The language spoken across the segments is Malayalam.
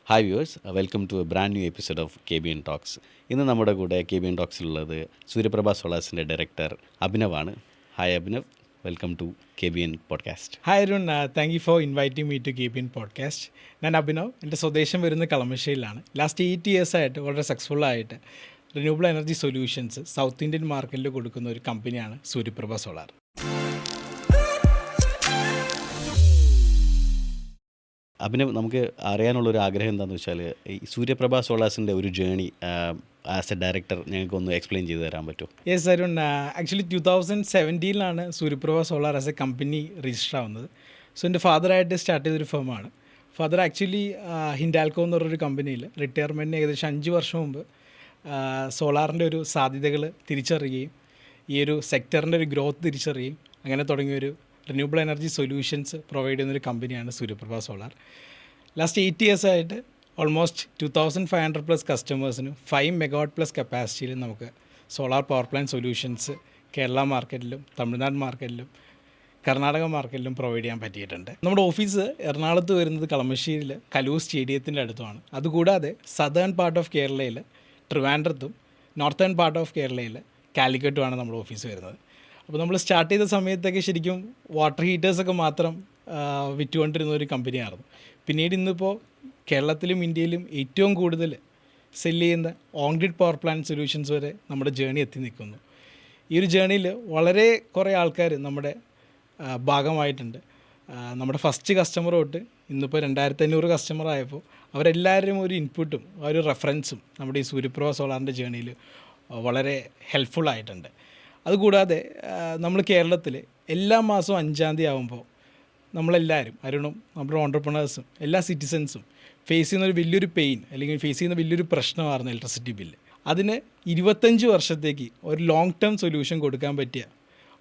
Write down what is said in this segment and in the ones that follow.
Hi viewers, welcome to a brand new episode of KBN talks. ഇന്ന് നമ്മുടെ കൂടെ KBN ടോക്സിലുള്ളത് സൂര്യപ്രഭ സോളാസിൻ്റെ ഡയറക്ടർ അഭിനവാണ്. Hi Abhinav, welcome to KBN podcast. Hi Arun, thank you for inviting me to KBN podcast. ഞാൻ അഭിനവ്. എൻ്റെ സ്വദേശം വരുന്നത് കളമശ്ശേരിയിലാണ്. ലാസ്റ്റ് 8 ഇയേഴ്സായിട്ട് വളരെ സക്സസ്ഫുള്ളായിട്ട് renewable energy solutions south Indian മാർക്കറ്റിൽ കൊടുക്കുന്ന ഒരു കമ്പനിയാണ് സൂര്യപ്രഭ സോളാർ. അഭിനവ്, നമുക്ക് അറിയാനുള്ളൊരു ആഗ്രഹം എന്താണെന്ന് വെച്ചാൽ ഈ സൂര്യപ്രഭ സോളാസിൻ്റെ ഒരു ജേണി ആസ് എ ഡയറക്ടർ ഞങ്ങൾക്കൊന്ന് എക്സ്പ്ലെയിൻ ചെയ്ത് തരാൻ പറ്റുമോ? Yes Arun, actually 2017 Suryaprabha solar as a company register ആവുന്നത്. സോ എൻ്റെ ഫാദറായിട്ട് സ്റ്റാർട്ട് ചെയ്തൊരു ഫേമാണ്. ഫാദർ ആക്ച്വലി ഹിൻഡാൽക്കോ എന്ന് പറഞ്ഞൊരു കമ്പനിയിൽ റിട്ടയർമെൻറ്റിന് ഏകദേശം 5 വർഷം മുമ്പ് സോളാറിൻ്റെ ഒരു സാധ്യതകൾ തിരിച്ചറിയുകയും ഈ ഒരു സെക്ടറിൻ്റെ ഒരു ഗ്രോത്ത് തിരിച്ചറിയുകയും അങ്ങനെ തുടങ്ങിയൊരു റിന്യൂവബിൾ എനർജി സൊല്യൂഷൻസ് പ്രൊവൈഡ് ചെയ്യുന്നൊരു കമ്പനിയാണ് സൂര്യപ്രഭ സോളാർ. ലാസ്റ്റ് 8 ഇയേഴ്സായിട്ട് ഓൾമോസ്റ്റ് 2500+ കസ്റ്റമേഴ്സിനും 5 MW+ കപ്പാസിറ്റിയിൽ നമുക്ക് solar power plant solutions Kerala മാർക്കറ്റിലും തമിഴ്നാട് മാർക്കറ്റിലും കർണാടക മാർക്കറ്റിലും പ്രൊവൈഡ് ചെയ്യാൻ പറ്റിയിട്ടുണ്ട്. നമ്മുടെ ഓഫീസ് എറണാകുളത്ത് വരുന്നത് കളമശ്ശേരിയിൽ കലൂർ സ്റ്റേഡിയത്തിൻ്റെ അടുത്തുമാണ്. അതുകൂടാതെ സദേൺ പാർട്ട് ഓഫ് കേരളയിൽ ട്രിവാൻഡ്രത്തും നോർത്തേൺ പാർട്ട് ഓഫ് കേരളയിൽ കാലിക്കറ്റുമാണ് നമ്മുടെ ഓഫീസ് വരുന്നത്. അപ്പോൾ നമ്മൾ സ്റ്റാർട്ട് ചെയ്ത സമയത്തൊക്കെ ശരിക്കും വാട്ടർ ഹീറ്റേഴ്സൊക്കെ മാത്രം വിറ്റുകൊണ്ടിരുന്ന ഒരു കമ്പനിയായിരുന്നു. പിന്നീട് ഇന്നിപ്പോൾ കേരളത്തിലും ഇന്ത്യയിലും ഏറ്റവും കൂടുതൽ സെല്ല് ചെയ്യുന്ന on grid power plant solutions വരെ നമ്മുടെ ജേണി എത്തി നിൽക്കുന്നു. ഈ ഒരു ജേണിയിൽ വളരെ കുറേ ആൾക്കാർ നമ്മുടെ ഭാഗമായിട്ടുണ്ട്. നമ്മുടെ ഫസ്റ്റ് കസ്റ്റമർ തൊട്ട് ഇന്നിപ്പോൾ 2500 കസ്റ്റമർ ആയപ്പോൾ അവരെല്ലാവരും ഒരു ഇൻപുട്ടും ഒരു റെഫറൻസും നമ്മുടെ ഈ സൂര്യപ്രഭ സോളാറിൻ്റെ ജേണിയിൽ വളരെ ഹെൽപ്ഫുള്ളായിട്ടുണ്ട്. അതുകൂടാതെ നമ്മൾ കേരളത്തിൽ എല്ലാ മാസവും 5-ാം തീയതി ആകുമ്പോൾ നമ്മളെല്ലാവരും അരുണും നമ്മുടെ ഓൺട്രപ്രണേഴ്സും എല്ലാ സിറ്റിസൻസും ഫേസ് ചെയ്യുന്ന ഒരു വലിയൊരു പെയിൻ അല്ലെങ്കിൽ ഫേസ് ചെയ്യുന്ന വലിയൊരു പ്രശ്നമായിരുന്നു ഇലക്ട്രിസിറ്റി ബില്ല്. അതിന് 25 വർഷത്തേക്ക് ഒരു ലോങ് ടേം സൊല്യൂഷൻ കൊടുക്കാൻ പറ്റിയ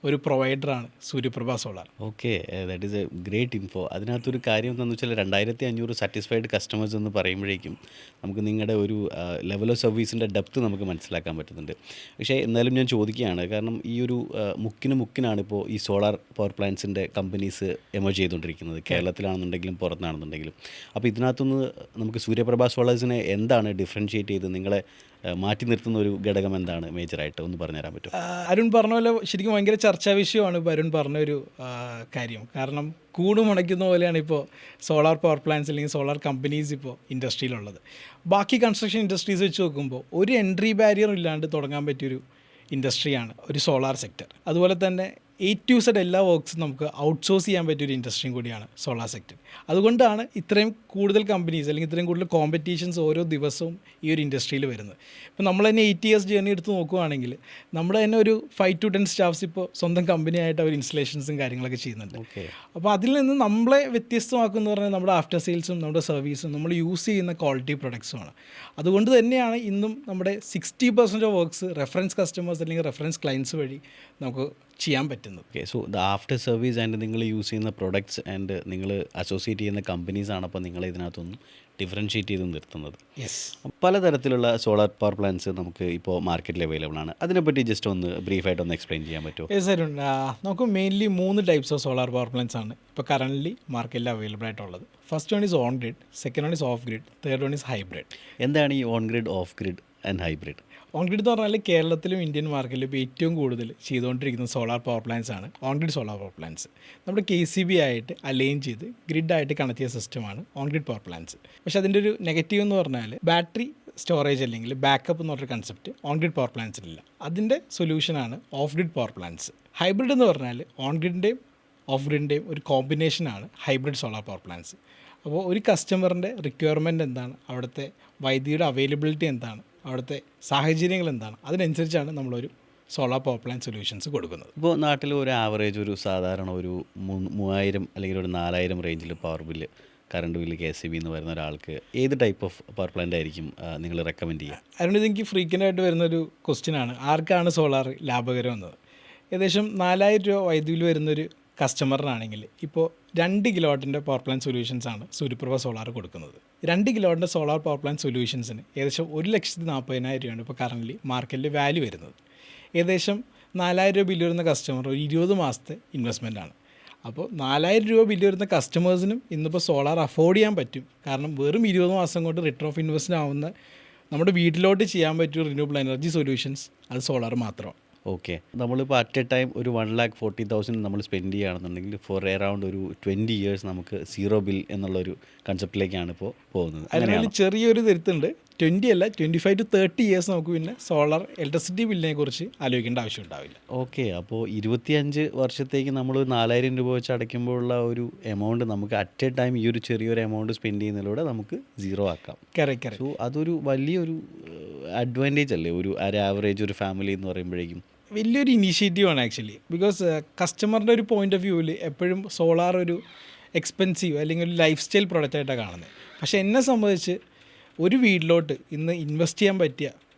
ഒരു പ്രൊവൈഡറാണ് Suryaprabha solar. Okay, that is a great info. അതിനകത്തൊരു കാര്യം എന്താണെന്ന് വെച്ചാൽ 2500 സാറ്റിസ്ഫൈഡ് കസ്റ്റമേഴ്സ് എന്ന് പറയുമ്പോഴേക്കും നമുക്ക് നിങ്ങളുടെ ഒരു ലെവൽ ഓഫ് സർവീസിൻ്റെ ഡെപ്ത് നമുക്ക് മനസ്സിലാക്കാൻ പറ്റുന്നുണ്ട്. പക്ഷേ എന്നാലും ഞാൻ ചോദിക്കുകയാണ്, കാരണം ഈ ഒരു മുക്കിനാണ് ഇപ്പോൾ ഈ സോളാർ പവർ പ്ലാന്റ്സിൻ്റെ കമ്പനീസ് എമർജ് ചെയ്തുകൊണ്ടിരിക്കുന്നത്, കേരളത്തിലാണെന്നുണ്ടെങ്കിലും പുറത്താണെന്നുണ്ടെങ്കിലും. അപ്പോൾ ഇതിനകത്തുനിന്ന് നമുക്ക് സൂര്യപ്രഭ സോളാർസിനെ എന്താണ് ഡിഫറൻഷ്യേറ്റ് ചെയ്ത് നിങ്ങളെ മാറ്റി നിർത്തുന്ന ഒരു ഘടകം എന്താണ് മേജറായിട്ട് ഒന്ന് പറഞ്ഞുതരാൻ പറ്റും? അരുൺ പറഞ്ഞ പോലെ ശരിക്കും ഭയങ്കര ചർച്ചാ വിഷയമാണ് ഇപ്പോൾ അരുൺ പറഞ്ഞൊരു കാര്യം. കാരണം കൂട് മുടയ്ക്കുന്ന പോലെയാണ് ഇപ്പോൾ സോളാർ പവർ പ്ലാന്റ്സ് അല്ലെങ്കിൽ സോളാർ കമ്പനീസ് ഇപ്പോൾ ഇൻഡസ്ട്രിയിലുള്ളത്. ബാക്കി കൺസ്ട്രക്ഷൻ ഇൻഡസ്ട്രീസ് വെച്ച് നോക്കുമ്പോൾ ഒരു എൻട്രി ബാരിയർ ഇല്ലാണ്ട് തുടങ്ങാൻ പറ്റിയൊരു ഇൻഡസ്ട്രിയാണ് ഒരു സോളാർ സെക്ടർ. അതുപോലെ തന്നെ A to Z എല്ലാ വർക്ക്സും നമുക്ക് ഔട്ട്സോഴ്സ് ചെയ്യാൻ പറ്റിയൊരു ഇൻഡസ്ട്രിയും കൂടിയാണ് സോളാർ സെക്ടർ. അതുകൊണ്ടാണ് ഇത്രയും കൂടുതൽ കമ്പനീസ് അല്ലെങ്കിൽ ഇത്രയും കൂടുതൽ കോമ്പറ്റീഷൻസ് ഓരോ ദിവസവും ഈ ഒരു ഇൻഡസ്ട്രിയിൽ വരുന്നത്. ഇപ്പോൾ നമ്മൾ തന്നെ 8 ഇയേഴ്സ് ജേർണി എടുത്ത് നോക്കുകയാണെങ്കിൽ നമ്മുടെ തന്നെ ഒരു 5 to 10 സ്റ്റാഫ്സ് ഇപ്പോൾ സ്വന്തം കമ്പനിയായിട്ട് അവർ ഇൻസ്റ്റലേഷൻസും കാര്യങ്ങളൊക്കെ ചെയ്യുന്നുണ്ട്. അപ്പോൾ അതിൽ നിന്ന് നമ്മളെ വ്യത്യസ്തമാക്കുമെന്ന് പറഞ്ഞാൽ നമ്മുടെ ആഫ്റ്റർ സെയിൽസും നമ്മുടെ സർവീസും നമ്മൾ യൂസ് ചെയ്യുന്ന ക്വാളിറ്റി പ്രൊഡക്ട്സുമാണ്. അതുകൊണ്ട് തന്നെയാണ് ഇന്നും നമ്മുടെ 60% ഓഫ് വർക്ക്സ് റെഫറൻസ് കസ്റ്റമേഴ്സ് അല്ലെങ്കിൽ റെഫറൻസ് ക്ലയൻസ് വഴി നമുക്ക് ചെയ്യാൻ പറ്റുന്നത്. Okay, so the after service and നിങ്ങൾ യൂസ് ചെയ്യുന്ന പ്രൊഡക്ട്സ് ആൻഡ് നിങ്ങൾ അസോസിയേറ്റ് ചെയ്യുന്ന കമ്പനീസാണ് അപ്പോൾ നിങ്ങൾ ഇതിനകത്തൊന്നും ഡിഫറൻഷ്യേറ്റ് ചെയ്ത് നിർത്തുന്നത്. യെസ്, പലതരത്തിലുള്ള സോളാർ പവർ പ്ലാന്റ്സ് നമുക്ക് ഇപ്പോൾ മാർക്കറ്റിൽ അവൈലബിൾ ആണ്. അതിനെപ്പറ്റി ജസ്റ്റ് ഒന്ന് ബ്രീഫായിട്ടൊന്ന് എക്സ്പ്ലെയിൻ ചെയ്യാൻ പറ്റുമോ? യെസ് അരുൺ, നമുക്ക് mainly 3 types of solar power plants ആണ് ഇപ്പോൾ കറൻ്റ്ലി മാർക്കറ്റിൽ അവൈലബിൾ ആയിട്ടുള്ളത്. First one is on grid, second one is off grid, third one is hybrid. എന്താണ് ഈ on grid, off grid and hybrid? On grid എന്ന് പറഞ്ഞാൽ കേരളത്തിലും ഇന്ത്യൻ മാർക്കറ്റിലും ഇപ്പോൾ ഏറ്റവും കൂടുതൽ ചെയ്തുകൊണ്ടിരിക്കുന്ന സോളാർ പവർ പ്ലാന്റ്സ് ആണ് on grid solar power plants. നമ്മുടെ KCB ആയിട്ട് അലൈൻ ചെയ്ത് ഗ്രിഡായിട്ട് കണക്ട് ചെയ്ത സിസ്റ്റമാണ് ഓൺ ഗ്രിഡ് പവർ പ്ലാന്റ്സ്. പക്ഷേ അതിൻ്റെ ഒരു നെഗറ്റീവ് എന്ന് പറഞ്ഞാൽ ബാറ്ററി സ്റ്റോറേജ് അല്ലെങ്കിൽ ബാക്കപ്പ് എന്ന് പറഞ്ഞൊരു കൺസെപ്റ്റ് ഓൺ ഗ്രിഡ് പവർ പ്ലാന്റ്സിലില്ല. അതിൻ്റെ സൊല്യൂഷനാണ് off grid power plants. Hybrid എന്ന് പറഞ്ഞാൽ ഓൺ ഗ്രിഡിൻ്റെയും ഓഫ് ഗ്രിഡിൻ്റെയും ഒരു കോമ്പിനേഷനാണ് ഹൈബ്രിഡ് സോളാർ പവർ പ്ലാന്റ്സ്. അപ്പോൾ ഒരു കസ്റ്റമറിൻ്റെ റിക്വയർമെൻറ്റ് എന്താണ്, അവിടുത്തെ വൈദ്യുതിയുടെ അവൈലബിലിറ്റി എന്താണ്, അവിടുത്തെ സാഹചര്യങ്ങൾ എന്താണ്, അതിനനുസരിച്ചാണ് നമ്മളൊരു സോളാർ പവർ പ്ലാന്റ് സൊല്യൂഷൻസ് കൊടുക്കുന്നത്. ഇപ്പോൾ നാട്ടിൽ ഒരു ആവറേജ് ഒരു സാധാരണ ഒരു 3000 അല്ലെങ്കിൽ ഒരു 4000 റേഞ്ചിൽ power bill, current bill KCB എന്ന് വരുന്ന ഒരാൾക്ക് ഏത് ടൈപ്പ് ഓഫ് പവർ പ്ലാന്റ് ആയിരിക്കും നിങ്ങൾ റെക്കമെൻഡ് ചെയ്യുക? അതുകൊണ്ട് ഇതെനിക്ക് ഫ്രീക്വൻ്റ് ആയിട്ട് വരുന്നൊരു ക്വസ്റ്റ്യനാണ്, ആർക്കാണ് സോളാർ ലാഭകരം എന്നത്. ഏകദേശം 4000 രൂപ വൈദ്യുതിയിൽ വരുന്നൊരു കസ്റ്റമറിനാണെങ്കിൽ ഇപ്പോൾ 2 കിലോവാട്ടിൻ്റെ പവർ പ്ലാന്റ് സൊല്യൂഷൻസാണ് സൂര്യപ്രഭ സോളാർ കൊടുക്കുന്നത്. 2 കിലോവാട്ടിൻ്റെ സോളാർ പവർ പ്ലാന്റ് സൊല്യൂഷൻസിന് ഏകദേശം 1,40,000 രൂപയാണ് ഇപ്പോൾ കറൻ്റ്ലി മാർക്കറ്റിൽ വാല്യൂ വരുന്നത്. ഏകദേശം 4000 രൂപ ബില്ല് വരുന്ന കസ്റ്റമർ ഒരു 20 മാസത്തെ ഇൻവെസ്റ്റ്മെൻറ്റാണ്. അപ്പോൾ 4000 രൂപ ബില്ല് വരുന്ന കസ്റ്റമേഴ്സിനും ഇന്നിപ്പോൾ സോളാർ അഫോർഡ് ചെയ്യാൻ പറ്റും. കാരണം വെറും 20 മാസം കൊണ്ട് റിട്ടേൺ ഓഫ് ഇൻവെസ്റ്റ്മെൻ്റ് ആവുന്ന നമ്മുടെ വീട്ടിലോട്ട് ചെയ്യാൻ പറ്റിയ റിന്യൂവബിൾ എനർജി സൊല്യൂഷൻസ് അത് സോളാർ മാത്രമാണ്. ഓക്കെ, നമ്മളിപ്പോൾ അറ്റ് എ ടൈം ഒരു 1,40,000 നമ്മൾ സ്പെൻഡ് ചെയ്യുകയാണെന്നുണ്ടെങ്കിൽ ഫോർ എറൗണ്ട് ഒരു 20 ഇയേഴ്സ് നമുക്ക് സീറോ ബിൽ എന്നുള്ളൊരു കൺസെപ്റ്റിലേക്കാണ് ഇപ്പോൾ പോകുന്നത്. അതിനാലും ചെറിയൊരു തിരുത്തുണ്ട്, 20 അല്ല 25 to 30 ഇയേഴ്സ് നമുക്ക് പിന്നെ സോളാർ ഇലക്ട്രിസിറ്റി ബില്ലിനെ കുറിച്ച് ആലോചിക്കേണ്ട ആവശ്യം ഉണ്ടാവില്ല. ഓക്കെ, അപ്പോൾ 25 വർഷത്തേക്ക് നമ്മൾ 4,000 രൂപ വെച്ച് അടയ്ക്കുമ്പോഴുള്ള ഒരു എമൗണ്ട് നമുക്ക് അറ്റ് എ ടൈം ഈ ഒരു ചെറിയൊരു എമൗണ്ട് സ്പെൻഡ് ചെയ്യുന്നതിലൂടെ നമുക്ക് സീറോ ആക്കാം. കറക്റ്റ്. സോ അതൊരു വലിയൊരു അഡ്വാൻറ്റേജ് അല്ലേ ഒരു ആവറേജ് ഒരു ഫാമിലി എന്ന് പറയുമ്പോഴേക്കും? വലിയൊരു ഇനീഷ്യേറ്റീവാണ് ആക്ച്വലി. ബിക്കോസ് കസ്റ്റമറിൻ്റെ ഒരു പോയിൻ്റ് ഓഫ് വ്യൂവിൽ എപ്പോഴും സോളാർ ഒരു എക്സ്പെൻസീവ് അല്ലെങ്കിൽ ഒരു ലൈഫ് സ്റ്റൈൽ പ്രൊഡക്റ്റായിട്ടാണ് കാണുന്നത്. പക്ഷേ എന്നെ സംബന്ധിച്ച് ഒരു വീട്ടിലോട്ട് ഇന്ന് ഇൻവെസ്റ്റ് ചെയ്യാൻ പറ്റിയ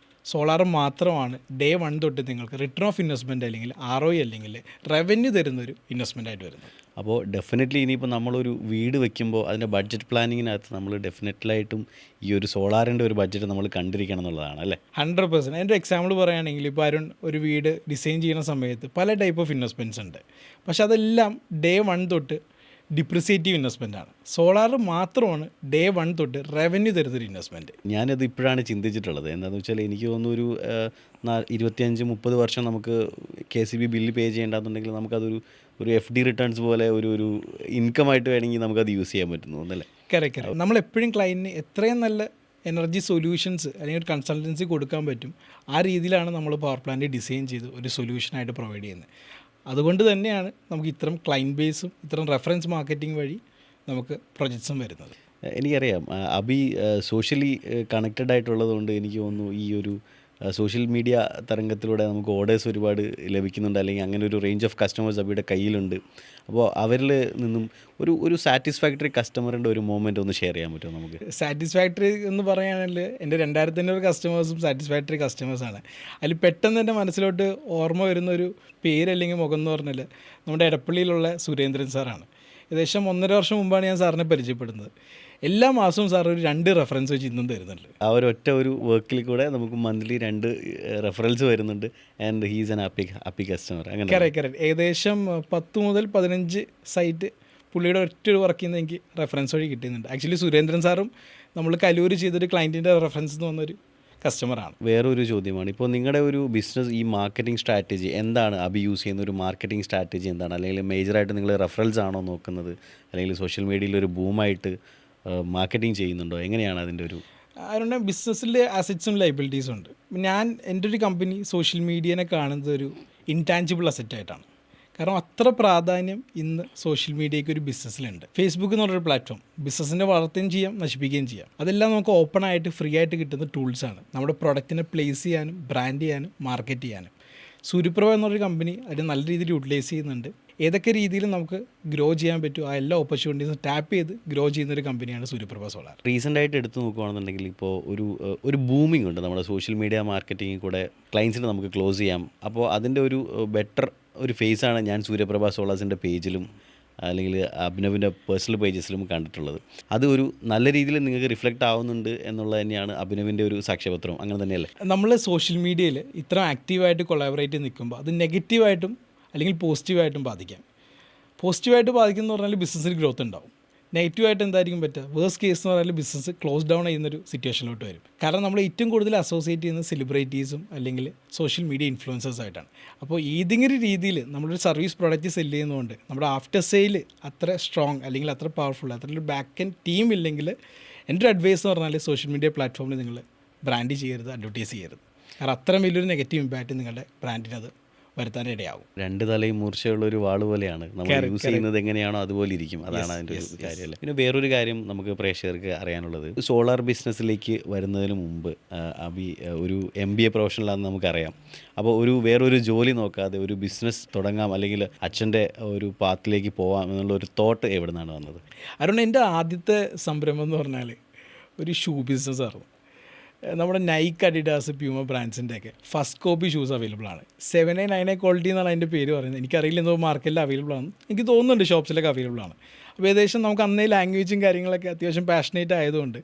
സോളാർ മാത്രമാണ് ഡേ 1 തൊട്ട് നിങ്ങൾക്ക് റിട്ടേൺ ഓഫ് ഇൻവെസ്റ്റ്മെൻറ്റ് അല്ലെങ്കിൽ ROI അല്ലെങ്കിൽ റവന്യൂ തരുന്നൊരു ഇൻവെസ്റ്റ്മെൻ്റ് ആയിട്ട് വരുന്നത്. അപ്പോൾ ഡെഫിനറ്റ്ലി ഇനിയിപ്പോൾ നമ്മളൊരു വീട് വെക്കുമ്പോൾ അതിൻ്റെ ബഡ്ജറ്റ് പ്ലാനിങ്ങിനകത്ത് നമ്മൾ ഡെഫിനറ്റ്ലായിട്ടും ഈ ഒരു സോളാറിൻ്റെ ഒരു ബഡ്ജറ്റ് നമ്മൾ കണ്ടിരിക്കണം എന്നുള്ളതാണ് അല്ലേ? 100%. അതിൻ്റെ എക്സാമ്പിൾ പറയുകയാണെങ്കിൽ ഇപ്പോൾ അരുൺ ഒരു വീട് ഡിസൈൻ ചെയ്യുന്ന സമയത്ത് പല ടൈപ്പ് ഓഫ് ഇൻവെസ്റ്റ്മെൻറ്റ്സ് ഉണ്ട്. പക്ഷെ അതെല്ലാം ഡേ 1 തൊട്ട് ഡിപ്രിസിയേറ്റീവ് ഇൻവെസ്റ്റ്മെൻറ്റാണ്. സോളാർ മാത്രമാണ് ഡേ 1 തൊട്ട് റവന്യൂ തരുന്നൊരു ഇൻവെസ്റ്റ്മെൻറ്റ്. ഞാനത് ഇപ്പോഴാണ് ചിന്തിച്ചിട്ടുള്ളത്. എന്താണെന്ന് വെച്ചാൽ എനിക്ക് തോന്നുന്നു ഒരു 25-30 വർഷം നമുക്ക് KCB ബില്ല് പേ ചെയ്യേണ്ടെന്നുണ്ടെങ്കിൽ നമുക്കതൊരു FD റിട്ടേൺസ് പോലെ ഒരു ഇൻകമായിട്ട് വേണമെങ്കിൽ നമുക്കത് യൂസ് ചെയ്യാൻ പറ്റുന്നു എന്നല്ലേ? കറക്റ്റ്. നമ്മളെപ്പോഴും ക്ലയൻറ്റിന് എത്രയും നല്ല എനർജി സൊല്യൂഷൻസ് അല്ലെങ്കിൽ ഒരു കൺസൾട്ടൻസി കൊടുക്കാൻ പറ്റും ആ രീതിയിലാണ് നമ്മൾ പവർ പ്ലാന്റ് ഡിസൈൻ ചെയ്ത് ഒരു സൊല്യൂഷനായിട്ട് പ്രൊവൈഡ് ചെയ്യുന്നത്. അതുകൊണ്ട് തന്നെയാണ് നമുക്ക് ഇത്തരം ക്ലയൻറ്റ് ബേസും ഇത്തരം റെഫറൻസ് മാർക്കറ്റിംഗ് വഴി നമുക്ക് പ്രൊജക്ട്സും വരുന്നത്. എനിക്കറിയാം അബി സോഷ്യലി കണക്റ്റഡ് ആയിട്ടുള്ളതുകൊണ്ട് എനിക്ക് തോന്നുന്നു ഈ ഒരു സോഷ്യൽ മീഡിയ തരംഗത്തിലൂടെ നമുക്ക് ഓർഡേഴ്സ് ഒരുപാട് ലഭിക്കുന്നുണ്ട്, അല്ലെങ്കിൽ അങ്ങനെ ഒരു റേഞ്ച് ഓഫ് കസ്റ്റമേഴ്സ് അബിയുടെ കയ്യിലുണ്ട്. അപ്പോൾ അവരിൽ നിന്നും ഒരു സാറ്റിസ്ഫാക്ടറി കസ്റ്റമറിൻ്റെ ഒരു മൊമെൻ്റ് ഒന്ന് ഷെയർ ചെയ്യാൻ പറ്റുമോ നമുക്ക്? സാറ്റിസ്ഫാക്ടറി എന്ന് പറയുകയാണെങ്കിൽ എൻ്റെ 2500 കസ്റ്റമേഴ്സും സാറ്റിസ്ഫാക്ടറി കസ്റ്റമേഴ്സാണ്. അതിൽ പെട്ടെന്ന് എൻ്റെ മനസ്സിലോട്ട് ഓർമ്മ വരുന്നൊരു പേര് അല്ലെങ്കിൽ മുഖം എന്ന് പറഞ്ഞാൽ നമ്മുടെ എടപ്പള്ളിയിലുള്ള സുരേന്ദ്രൻ സാറാണ്. ഏകദേശം 1.5 വർഷം മുമ്പാണ് ഞാൻ സാറിനെ പരിചയപ്പെടുന്നത്. എല്ലാ മാസവും സാർ ഒരു 2 റെഫറൻസ് വെച്ച് ഇന്നും തരുന്നുണ്ട്. ആ ഒരൊറ്റ ഒരു വർക്കിൽ കൂടെ നമുക്ക് മന്ത്ലി 2 റെഫറൻസ് വരുന്നുണ്ട്. And he's an happy customer. അങ്ങനെ കറക്റ്റ്. ഏകദേശം 10 മുതൽ 15 സൈറ്റ് പുള്ളിയുടെ ഒറ്റൊരു വർക്ക് ചെയ്യുന്ന എനിക്ക് റെഫറൻസ് വഴി കിട്ടുന്നുണ്ട്. ആക്ച്വലി സുരേന്ദ്രൻ സാറും നമ്മൾ കലൂർ ചെയ്തൊരു ക്ലയൻറ്റിൻ്റെ റെഫറൻസ് എന്ന് വന്നൊരു കസ്റ്റമറാണ്. വേറൊരു ചോദ്യമാണ്, ഇപ്പോൾ നിങ്ങളുടെ ഒരു ബിസിനസ് ഈ മാർക്കറ്റിംഗ് സ്ട്രാറ്റജി എന്താണ്? അബി യൂസ് ചെയ്യുന്ന ഒരു മാർക്കറ്റിംഗ് സ്ട്രാറ്റജി എന്താണ്? അല്ലെങ്കിൽ മേജറായിട്ട് നിങ്ങൾ റെഫറൽസ് ആണോ നോക്കുന്നത്, അല്ലെങ്കിൽ സോഷ്യൽ മീഡിയയിൽ ഒരു ബൂമായിട്ട് മാർക്കറ്റിംഗ് ചെയ്യുന്നുണ്ടോ? എങ്ങനെയാണ് അതിൻ്റെ ഒരു? അതുകൊണ്ട് ബിസിനസ്സിൽ അസറ്റ്സും ലൈബിലിറ്റീസും ഉണ്ട്. എൻ്റെ ഒരു കമ്പനി സോഷ്യൽ മീഡിയനെ കാണുന്നത് ഒരു ഇൻടാഞ്ചിബിൾ അസറ്റായിട്ടാണ്. കാരണം അത്ര പ്രാധാന്യം ഇന്ന് സോഷ്യൽ മീഡിയയ്ക്ക് ഒരു ബിസിനസ്സിലുണ്ട്. ഫേസ്ബുക്ക് എന്ന് പറഞ്ഞൊരു പ്ലാറ്റ്ഫോം ബിസിനസ്സിനെ വളർത്തുകയും ചെയ്യാം, നശിപ്പിക്കുകയും ചെയ്യാം. അതെല്ലാം നമുക്ക് ഓപ്പൺ ആയിട്ട് ഫ്രീ ആയിട്ട് കിട്ടുന്ന ടൂൾസാണ് നമ്മുടെ പ്രൊഡക്റ്റിനെ പ്ലേസ് ചെയ്യാനും ബ്രാൻഡ് ചെയ്യാനും മാർക്കറ്റ് ചെയ്യാനും. സൂര്യപ്രഭ എന്നൊരു കമ്പനി അത് നല്ല രീതിയിൽ യൂട്ടിലൈസ് ചെയ്യുന്നുണ്ട്. ഏതൊക്കെ രീതിയിൽ നമുക്ക് ഗ്രോ ചെയ്യാൻ പറ്റും ആ എല്ലാ ഓപ്പർച്യൂണിറ്റീസും ടാപ്പ് ചെയ്ത് ഗ്രോ ചെയ്യുന്നൊരു കമ്പനിയാണ് സൂര്യപ്രഭ സോളാർ. റീസെൻ്റായിട്ട് എടുത്തു നോക്കുകയാണെന്നുണ്ടെങ്കിൽ ഇപ്പോൾ ഒരു ബൂമിംഗ് ഉണ്ട് നമ്മുടെ സോഷ്യൽ മീഡിയ മാർക്കറ്റിങ്ങിൽ കൂടെ ക്ലയൻസിന് നമുക്ക് ക്ലോസ് ചെയ്യാം. അപ്പോൾ അതിൻ്റെ ഒരു ബെറ്റർ ഒരു ഫേസാണ് ഞാൻ സൂര്യപ്രഭ സോളാസിൻ്റെ പേജിലും അല്ലെങ്കിൽ അഭിനവിൻ്റെ പേഴ്സണൽ പേജസിലും കണ്ടിട്ടുള്ളത്. അത് ഒരു നല്ല രീതിയിൽ നിങ്ങൾക്ക് റിഫ്ലക്റ്റ് ആവുന്നുണ്ട് എന്നുള്ളത് തന്നെയാണ് അഭിനവിൻ്റെ ഒരു സാക്ഷ്യപത്രം. അങ്ങനെ തന്നെയല്ലേ? നമ്മൾ സോഷ്യൽ മീഡിയയിൽ ഇത്ര ആക്റ്റീവായിട്ട് കൊളാബറേറ്റ് നിൽക്കുമ്പോൾ അത് നെഗറ്റീവായിട്ടും അല്ലെങ്കിൽ പോസിറ്റീവായിട്ടും ബാധിക്കാം. പോസിറ്റീവായിട്ട് ബാധിക്കുന്ന പറഞ്ഞാൽ ബിസിനസ്സിൽ ഗ്രോത്ത് ഉണ്ടാവും. നെഗറ്റീവായിട്ട് എന്തായിരിക്കും പറ്റുക? വേഴ്സ്റ്റ് കേസ് എന്ന് പറഞ്ഞാൽ ബിസിനസ് ക്ലോസ് ഡൗൺ ചെയ്യുന്നൊരു സിറ്റുവേഷനിലോട്ട് വരും. കാരണം നമ്മൾ ഏറ്റവും കൂടുതൽ അസോസിയേറ്റ് ചെയ്യുന്നത് സെലിബ്രിറ്റീസും അല്ലെങ്കിൽ സോഷ്യൽ മീഡിയ ഇൻഫ്ലുവൻസേഴ്സായിട്ടാണ്. അപ്പോൾ ഏതെങ്കിലും രീതിയിൽ നമ്മളൊരു സർവീസ് പ്രോഡക്റ്റ് സെല്ല് ചെയ്യുന്നതുകൊണ്ട് നമ്മുടെ ആഫ്റ്റർ സെയിൽ അത്ര സ്ട്രോങ് അല്ലെങ്കിൽ അത്ര പവർഫുൾ അത്ര ഒരു ബാക്ക് എൻഡ് ടീം ഇല്ലെങ്കിൽ എൻ്റെ ഒരു അഡ്വൈസ് എന്ന് പറഞ്ഞാൽ സോഷ്യൽ മീഡിയ പ്ലാറ്റ്ഫോമിൽ നിങ്ങൾ ബ്രാൻഡ് ചെയ്യരുത്, അഡ്വർട്ടൈസ് ചെയ്യരുത്. കാരണം അത്രയും വലിയൊരു നെഗറ്റീവ് ഇമ്പാക്റ്റ് നിങ്ങളുടെ ബ്രാൻഡിനത് വരുത്താനിടയാവും. 2 തലയും മൂർച്ചയുള്ള ഒരു വാൾ പോലെയാണ് നമ്മൾ യൂസ് ചെയ്യുന്നത് എങ്ങനെയാണോ അതുപോലെ ഇരിക്കും. അതാണ് അതിൻ്റെ ഒരു കാര്യമല്ലേ? പിന്നെ വേറൊരു കാര്യം നമുക്ക് പ്രേക്ഷകർക്ക് അറിയാനുള്ളത്, സോളാർ ബിസിനസ്സിലേക്ക് വരുന്നതിന് മുമ്പ് അബി ഒരു MBA പ്രൊഫഷണലാണെന്ന് നമുക്കറിയാം. അപ്പോൾ വേറൊരു ജോലി നോക്കാതെ ഒരു ബിസിനസ് തുടങ്ങാം അല്ലെങ്കിൽ അച്ഛൻ്റെ ഒരു പാത്തിലേക്ക് പോവാം എന്നുള്ള ഒരു തോട്ട് എവിടെ നിന്നാണ് വന്നത്? അതുകൊണ്ട് എൻ്റെ ആദ്യത്തെ സംരംഭം എന്ന് പറഞ്ഞാൽ ഒരു ഷൂ ബിസിനസ്സായിരുന്നു. നമ്മുടെ നൈക്ക്, അഡിഡാസ്, പ്യൂമ ബ്രാൻഡ്സിൻ്റെയൊക്കെ ഫസ്റ്റ് കോപ്പി ഷൂസ് അവൈലബിൾ ആണ്. 7A 9A ക്വാളിറ്റി എന്നാണ് അതിൻ്റെ പേര് പറയുന്നത്. എനിക്കറിയില്ല എന്തോ മാർക്കറ്റിൽ അവൈലബിൾ ആണ്, എനിക്ക് തോന്നുന്നുണ്ട് ഷോപ്സിലൊക്കെ അവൈലബിൾ ആണ്. അപ്പോൾ ഏകദേശം നമുക്ക് അന്നേ ലാംഗ്വേജും കാര്യങ്ങളൊക്കെ അത്യാവശ്യം പാഷനേറ്റ് ആയതുകൊണ്ട്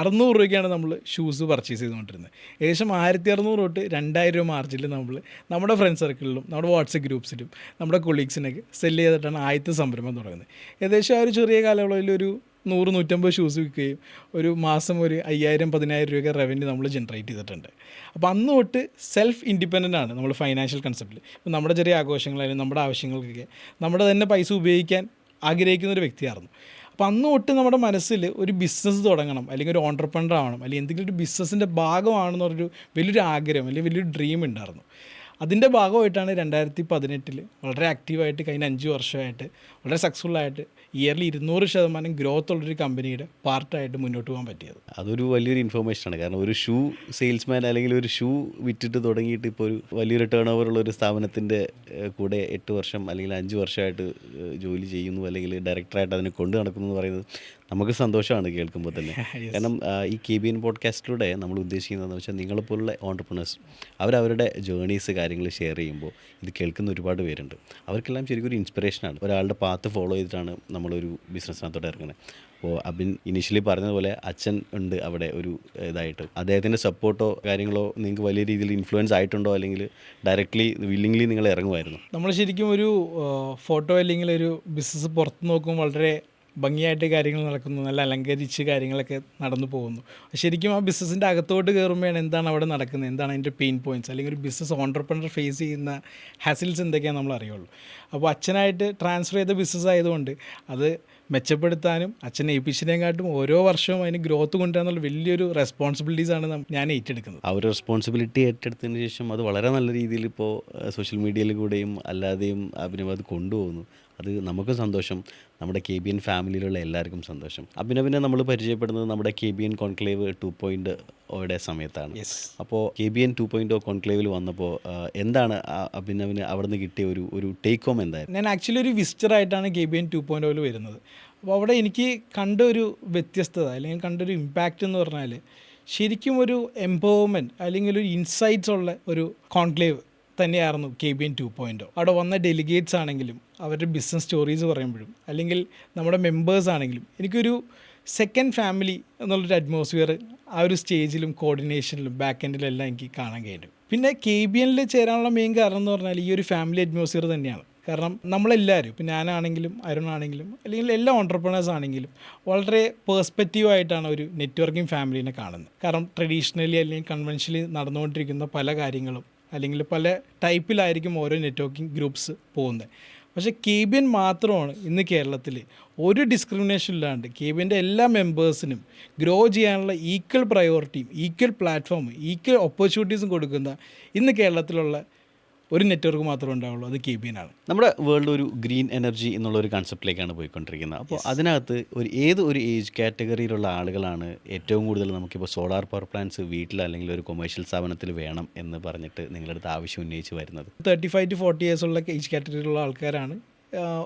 600 രൂപയ്ക്കാണ് നമ്മൾ ഷൂസ് പർച്ചേസ് ചെയ്തുകൊണ്ടിരുന്നത്. ഏകദേശം 1600 തൊട്ട് 2000 രൂപ മാർജിനിൽ നമ്മൾ നമ്മുടെ ഫ്രണ്ട് സർക്കിളിലും നമ്മുടെ വാട്സപ്പ് ഗ്രൂപ്പ്സിലും നമ്മുടെ കൊളീഗ്സിനൊക്കെ സെല്ല് ചെയ്തിട്ടാണ് ആദ്യത്തെ സംരംഭം തുടങ്ങുന്നത്. ഏകദേശം ആ ഒരു ചെറിയ കാലയളവിൽ ഒരു 100-150 ഷൂസ് വിൽക്കുകയും ഒരു മാസം ഒരു 5000-10000 രൂപ റവന്യൂ നമ്മൾ ജനറേറ്റ് ചെയ്തിട്ടുണ്ട്. അപ്പോൾ അന്ന് തൊട്ട് സെൽഫ് ഇൻഡിപെൻഡൻ്റ് ആണ് നമ്മൾ ഫൈനാൻഷ്യൽ കൺസെപ്റ്റിൽ. ഇപ്പോൾ നമ്മുടെ ചെറിയ ആഘോഷങ്ങളായാലും നമ്മുടെ ആവശ്യങ്ങൾക്കൊക്കെ നമ്മുടെ തന്നെ പൈസ ഉപയോഗിക്കാൻ ആഗ്രഹിക്കുന്ന ഒരു വ്യക്തിയായിരുന്നു. അപ്പോൾ അന്ന് തൊട്ട് നമ്മുടെ മനസ്സിൽ ഒരു ബിസിനസ് തുടങ്ങണം, അല്ലെങ്കിൽ ഒരു ഓൺട്രപ്രനർ ആവണം, അല്ലെങ്കിൽ എന്തെങ്കിലും ഒരു ബിസിനസ്സിൻ്റെ ഭാഗമാണെന്നൊരു വലിയൊരു ആഗ്രഹം അല്ലെങ്കിൽ വലിയൊരു ഡ്രീം ഉണ്ടായിരുന്നു. അതിൻ്റെ ഭാഗമായിട്ടാണ് 2018 വളരെ ആക്റ്റീവായിട്ട് കഴിഞ്ഞ 5 വർഷമായിട്ട് വളരെ സക്സസ്ഫുള്ളായിട്ട് ഇയർലി 200% ഗ്രോത്ത് ഉള്ളൊരു കമ്പനിയുടെ പാർട്ടായിട്ട് മുന്നോട്ട് പോകാൻ പറ്റിയത്. അതൊരു വലിയൊരു ഇൻഫർമേഷനാണ്. കാരണം ഒരു ഷൂ സെയിൽസ്മാൻ അല്ലെങ്കിൽ ഒരു ഷൂ വിറ്റിട്ട് തുടങ്ങിയിട്ട് ഇപ്പോൾ ഒരു വലിയൊരു ടേൺ ഓവറുള്ള ഒരു സ്ഥാപനത്തിൻ്റെ കൂടെ 8 വർഷം അല്ലെങ്കിൽ 5 വർഷമായിട്ട് ജോലി ചെയ്യുന്നു, അല്ലെങ്കിൽ ഡയറക്ടറായിട്ട് അതിനെ കൊണ്ടു നടക്കുന്നു എന്ന് പറയുന്നത് നമുക്ക് സന്തോഷമാണ് കേൾക്കുമ്പോൾ തന്നെ. കാരണം ഈ KBN പോഡ്കാസ്റ്റിലൂടെ നമ്മൾ ഉദ്ദേശിക്കുന്നതെന്ന് വെച്ചാൽ നിങ്ങളെപ്പോലുള്ള ഓൺട്രപ്രണേഴ്സ് അവരവരുടെ ജേർണീസ് കാര്യങ്ങൾ ഷെയർ ചെയ്യുമ്പോൾ ഇത് കേൾക്കുന്ന ഒരുപാട് പേരുണ്ട്. അവർക്കെല്ലാം ശരിക്കും ഒരു ഇൻസ്പിറേഷനാണ്. ഒരാളുടെ പാത്ത് ഫോളോ ചെയ്തിട്ടാണ് നമ്മളൊരു ബിസിനസ്സിനകത്തോട്ട് ഇറങ്ങുന്നത്. അപ്പോൾ അബിൻ ഇനീഷ്യലി പറഞ്ഞതുപോലെ അച്ഛൻ ഉണ്ട് അവിടെ ഒരു ഇതായിട്ട്. അദ്ദേഹത്തിൻ്റെ സപ്പോർട്ടോ കാര്യങ്ങളോ നിങ്ങൾക്ക് വലിയ രീതിയിൽ ഇൻഫ്ലുവൻസ് ആയിട്ടുണ്ടോ, അല്ലെങ്കിൽ ഡയറക്റ്റ്ലി വില്ലിംഗ്ലി നിങ്ങൾ ഇറങ്ങുമായിരുന്നു? നമ്മൾ ശരിക്കും ഒരു ഫോട്ടോ അല്ലെങ്കിൽ ഒരു ബിസിനസ് പുറത്ത് നോക്കുമ്പോൾ വളരെ ഭംഗിയായിട്ട് കാര്യങ്ങൾ നടക്കുന്നു, നല്ല അലങ്കരിച്ച് കാര്യങ്ങളൊക്കെ നടന്നു പോകുന്നു. ശരിക്കും ആ ബിസിനസ്സിൻ്റെ അകത്തോട്ട് കയറുമ്പോഴാണ് എന്താണ് അവിടെ നടക്കുന്നത്, എന്താണ് അതിൻ്റെ പെയിൻ പോയിൻറ്റ്സ്, അല്ലെങ്കിൽ ഒരു ബിസിനസ് ഓൺട്രപ്രണർ ഫേസ് ചെയ്യുന്ന ഹാസിൽസ് എന്തൊക്കെയാണെന്ന് നമ്മൾ അറിയുള്ളൂ. അപ്പോൾ അച്ഛനായിട്ട് ട്രാൻസ്ഫർ ചെയ്ത ബിസിനസ് ആയതുകൊണ്ട് അത് മെച്ചപ്പെടുത്താനും അച്ഛനെ ഏൽപ്പിച്ചതിനെക്കാട്ടും ഓരോ വർഷവും അതിന് ഗ്രോത്ത് കൊണ്ടുവരാനുള്ള വലിയൊരു റെസ്പോൺസിബിലിറ്റീസാണ് ഞാൻ ഏറ്റെടുക്കുന്നത്. ആ ഒരു റെസ്പോൺസിബിലിറ്റി ഏറ്റെടുത്തതിന് ശേഷം അത് വളരെ നല്ല രീതിയിൽ ഇപ്പോൾ സോഷ്യൽ മീഡിയയിൽ കൂടെയും അല്ലാതെയും അഭിനവ് അത് കൊണ്ടുപോകുന്നു. അത് നമുക്കും സന്തോഷം, നമ്മുടെ KBN ഫാമിലിയിലുള്ള എല്ലാവർക്കും സന്തോഷം. അഭിനവിനെ നമ്മൾ പരിചയപ്പെടുന്നത് നമ്മുടെ KBN കോൺക്ലേവ് 2.0 സമയത്താണ്. അപ്പോൾ KBN 2.0 കോൺക്ലേവിൽ വന്നപ്പോൾ എന്താണ് അഭിനവിന് അവിടെ നിന്ന് കിട്ടിയ ഒരു ടേക്ക് ഹോം എന്തായിരുന്നു? ഞാൻ ആക്ച്വലി ഒരു വിസിറ്ററായിട്ടാണ് KBN 2.0 വരുന്നത്. അപ്പോൾ അവിടെ എനിക്ക് കണ്ട ഒരു വ്യത്യസ്തത അല്ലെങ്കിൽ കണ്ടൊരു ഇമ്പാക്റ്റ് എന്ന് പറഞ്ഞാൽ ശരിക്കും ഒരു എംപവർമെൻറ്റ് അല്ലെങ്കിൽ ഒരു ഇൻസൈറ്റ്സ് ഉള്ള ഒരു കോൺക്ലേവ് തന്നെയായിരുന്നു KBN 2.0. അവിടെ വന്ന ഡെലിഗേറ്റ്സ് ആണെങ്കിലും അവരുടെ ബിസിനസ് സ്റ്റോറീസ് പറയുമ്പോഴും അല്ലെങ്കിൽ നമ്മുടെ മെമ്പേഴ്സ് ആണെങ്കിലും എനിക്കൊരു സെക്കൻഡ് ഫാമിലി എന്നുള്ളൊരു അറ്റ്മോസ്ഫിയർ ആ ഒരു സ്റ്റേജിലും കോർഡിനേഷനിലും ബാക്ക് എൻഡിലും എല്ലാം എനിക്ക് കാണാൻ കഴിഞ്ഞു. പിന്നെ KBNൽ ചേരാനുള്ള മെയിൻ കാരണം എന്ന് പറഞ്ഞാൽ ഈ ഒരു ഫാമിലി അറ്റ്മോസ്ഫിയർ തന്നെയാണ്. കാരണം നമ്മളെല്ലാവരും, ഇപ്പം ഞാനാണെങ്കിലും അരുണാണെങ്കിലും അല്ലെങ്കിൽ എല്ലാ ഓൺട്രപ്രണേഴ്സ് ആണെങ്കിലും വളരെ പേഴ്സ്പെക്റ്റീവായിട്ടാണ് ഒരു നെറ്റ്വർക്കിംഗ് ഫാമിലിനെ കാണുന്നത്. കാരണം ട്രഡീഷണലി അല്ലെങ്കിൽ കൺവെൻഷനലി നടന്നുകൊണ്ടിരിക്കുന്ന പല കാര്യങ്ങളും അല്ലെങ്കിൽ പല ടൈപ്പിലായിരിക്കും ഓരോ നെറ്റ്വർക്കിംഗ് ഗ്രൂപ്പ്സ് പോകുന്നത്. പക്ഷേ KBN മാത്രമാണ് ഇന്ന് കേരളത്തിൽ ഒരു ഡിസ്ക്രിമിനേഷൻ ഇല്ലാണ്ട് KBNൻ്റെ എല്ലാ മെമ്പേഴ്സിനും ഗ്രോ ചെയ്യാനുള്ള ഈക്വൽ പ്രയോറിറ്റിയും ഈക്വൽ പ്ലാറ്റ്ഫോമും ഈക്വൽ ഓപ്പർച്യൂണിറ്റീസും കൊടുക്കുന്ന ഇന്ന് കേരളത്തിലുള്ള ഒരു നെറ്റ്വർക്ക് മാത്രമേ ഉണ്ടാവുള്ളൂ, അത് KBN ആണ്. നമ്മുടെ വേൾഡ് ഒരു ഗ്രീൻ എനർജി എന്നുള്ള ഒരു കൺസെപ്റ്റിലേക്കാണ് പോയിക്കൊണ്ടിരിക്കുന്നത്. അപ്പോൾ അതിനകത്ത് ഏത് ഒരു ഏജ് കാറ്റഗറിയിലുള്ള ആളുകളാണ് ഏറ്റവും കൂടുതൽ നമുക്കിപ്പോൾ സോളാർ പവർ പ്ലാന്റ്സ് വീട്ടിൽ അല്ലെങ്കിൽ ഒരു കൊമേഴ്ഷ്യൽ സ്ഥാപനത്തിൽ വേണം എന്ന് പറഞ്ഞിട്ട് നിങ്ങളുടെ അടുത്ത് ആവശ്യം ഉന്നയിച്ച് വരുന്നത്? 35 to 40 years ഉള്ള ഏജ് കാറ്റഗറിയിലുള്ള ആൾക്കാരാണ്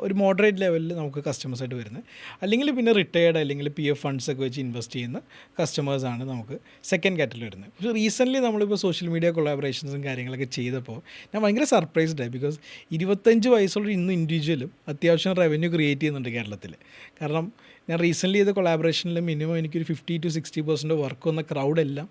ഒരു മോഡറേറ്റ് ലെവലിൽ നമുക്ക് കസ്റ്റമേഴ്സായിട്ട് വരുന്നത്. അല്ലെങ്കിൽ പിന്നെ റിട്ടയേർഡ് അല്ലെങ്കിൽ PF ഫണ്ട്സൊക്കെ വെച്ച് ഇൻവെസ്റ്റ് ചെയ്യുന്ന കസ്റ്റമേഴ്സാണ് നമുക്ക് സെക്കൻഡ് കാറ്റഗറിയിൽ വരുന്നത്. പക്ഷേ റീസെൻ്റ്ലി നമ്മളിപ്പോൾ സോഷ്യൽ മീഡിയ കൊളാബറേഷൻസും കാര്യങ്ങളൊക്കെ ചെയ്തപ്പോൾ ഞാൻ ഭയങ്കര സർപ്രൈസ്ഡായി. ബിക്കോസ് 25 വയസ്സുള്ള ഇന്ന് ഇൻഡിവിജ്വലും അത്യാവശ്യം റവന്യൂ ക്രിയേറ്റ് ചെയ്യുന്നുണ്ട് കേരളത്തിൽ. കാരണം ഞാൻ റീസെൻ്റ്ലി ചെയ്ത കൊളാബറേഷനിൽ മിനിമം എനിക്കൊരു 50 to 60% വർക്ക് വന്ന ക്രൗഡെല്ലാം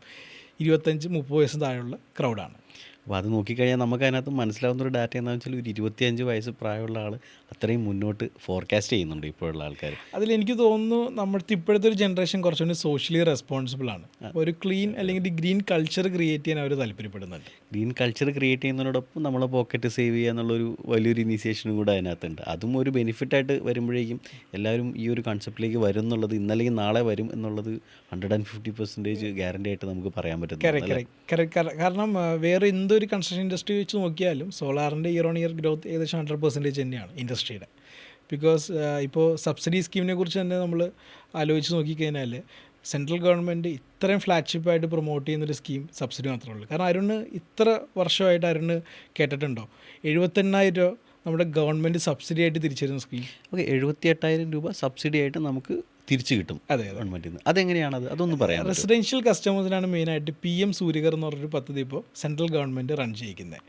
25-30 വയസ്സ് താഴെയുള്ള ക്രൗഡാണ്. അപ്പോൾ അത് നോക്കിക്കഴിഞ്ഞാൽ നമുക്ക് അതിനകത്ത് മനസ്സിലാവുന്ന ഒരു ഡാറ്റ എന്താണെന്ന് വെച്ചാൽ ഒരു 25 വയസ്സ് പ്രായമുള്ള ആൾ അത്രയും മുന്നോട്ട് ഫോർകാസ്റ്റ് ചെയ്യുന്നുണ്ട് ഇപ്പോഴുള്ള ആൾക്കാർ. അതിലെനിക്ക് തോന്നുന്നു നമ്മുടെ ഇപ്പോഴത്തെ ഒരു ജനറേഷൻ കുറച്ചുകൂടി സോഷ്യലി റെസ്പോൺസിബിൾ ആണ്. ഒരു ക്ലീൻ അല്ലെങ്കിൽ ഗ്രീൻ കൾച്ചർ ക്രിയേറ്റ് ചെയ്യാൻ അവർ താല്പര്യപ്പെടുന്നുണ്ട്. ഗ്രീൻ കൾച്ചർ ക്രിയേറ്റ് ചെയ്യുന്നതിനോടൊപ്പം നമ്മളെ പോക്കറ്റ് സേവ് ചെയ്യുക എന്നുള്ളൊരു വലിയൊരു ഇനീഷ്യേഷനും കൂടെ അതിനകത്തുണ്ട്. അതും ഒരു ബെനിഫിറ്റായിട്ട് വരുമ്പോഴേക്കും എല്ലാവരും ഈ ഒരു കൺസെപ്റ്റിലേക്ക് വരും എന്നുള്ളത് ഇന്നല്ലെങ്കിൽ നാളെ വരും എന്നുള്ളത് 150% ഗ്യാരണ്ടി ആയിട്ട് നമുക്ക് പറയാൻ പറ്റും. കാരണം വേറെ എന്തൊരു കൺസ്ട്രക്ഷൻ ഇൻഡസ്ട്രി വെച്ച് നോക്കിയാലും സോളാറിൻ്റെ ഇയർ ഓൺ ഇയർ ഗ്രോത്ത് ഏകദേശം 100% തന്നെയാണ് ഇൻഡസ്ട്രിയുടെ. ബിക്കോസ് ഇപ്പോൾ സബ്സിഡി സ്കീമിനെ കുറിച്ച് തന്നെ നമ്മൾ ആലോചിച്ച് നോക്കിക്കഴിഞ്ഞാൽ സെൻട്രൽ ഗവൺമെൻറ് ഇത്രയും ഫ്ലാഗ്ഷിപ്പായിട്ട് പ്രൊമോട്ട് ചെയ്യുന്നൊരു സ്കീം സബ്സിഡി മാത്രമേ ഉള്ളൂ. കാരണം അരുണ് ഇത്ര വർഷമായിട്ട് അരുണ് കേട്ടിട്ടുണ്ടോ 78,000 രൂപ നമ്മുടെ ഗവൺമെൻറ് സബ്സിഡി ആയിട്ട് തിരിച്ചു തരുന്ന സ്കീം. ഓക്കെ, 78,000 രൂപ സബ്സിഡി ആയിട്ട് നമുക്ക് തിരിച്ചു കിട്ടും അതെ ഗവൺമെൻറ്റിൽ നിന്ന്. അതെങ്ങനെയാണത്, അതൊന്ന് പറയാം. റെസിഡൻഷ്യൽ കസ്റ്റമേഴ്സിനാണ് മെയിനായിട്ട് PM സൂര്യകർ എന്ന് പറഞ്ഞൊരു പദ്ധതി ഇപ്പോൾ സെൻട്രൽ ഗവൺമെൻറ് റൺ ചെയ്യിക്കുന്നത്.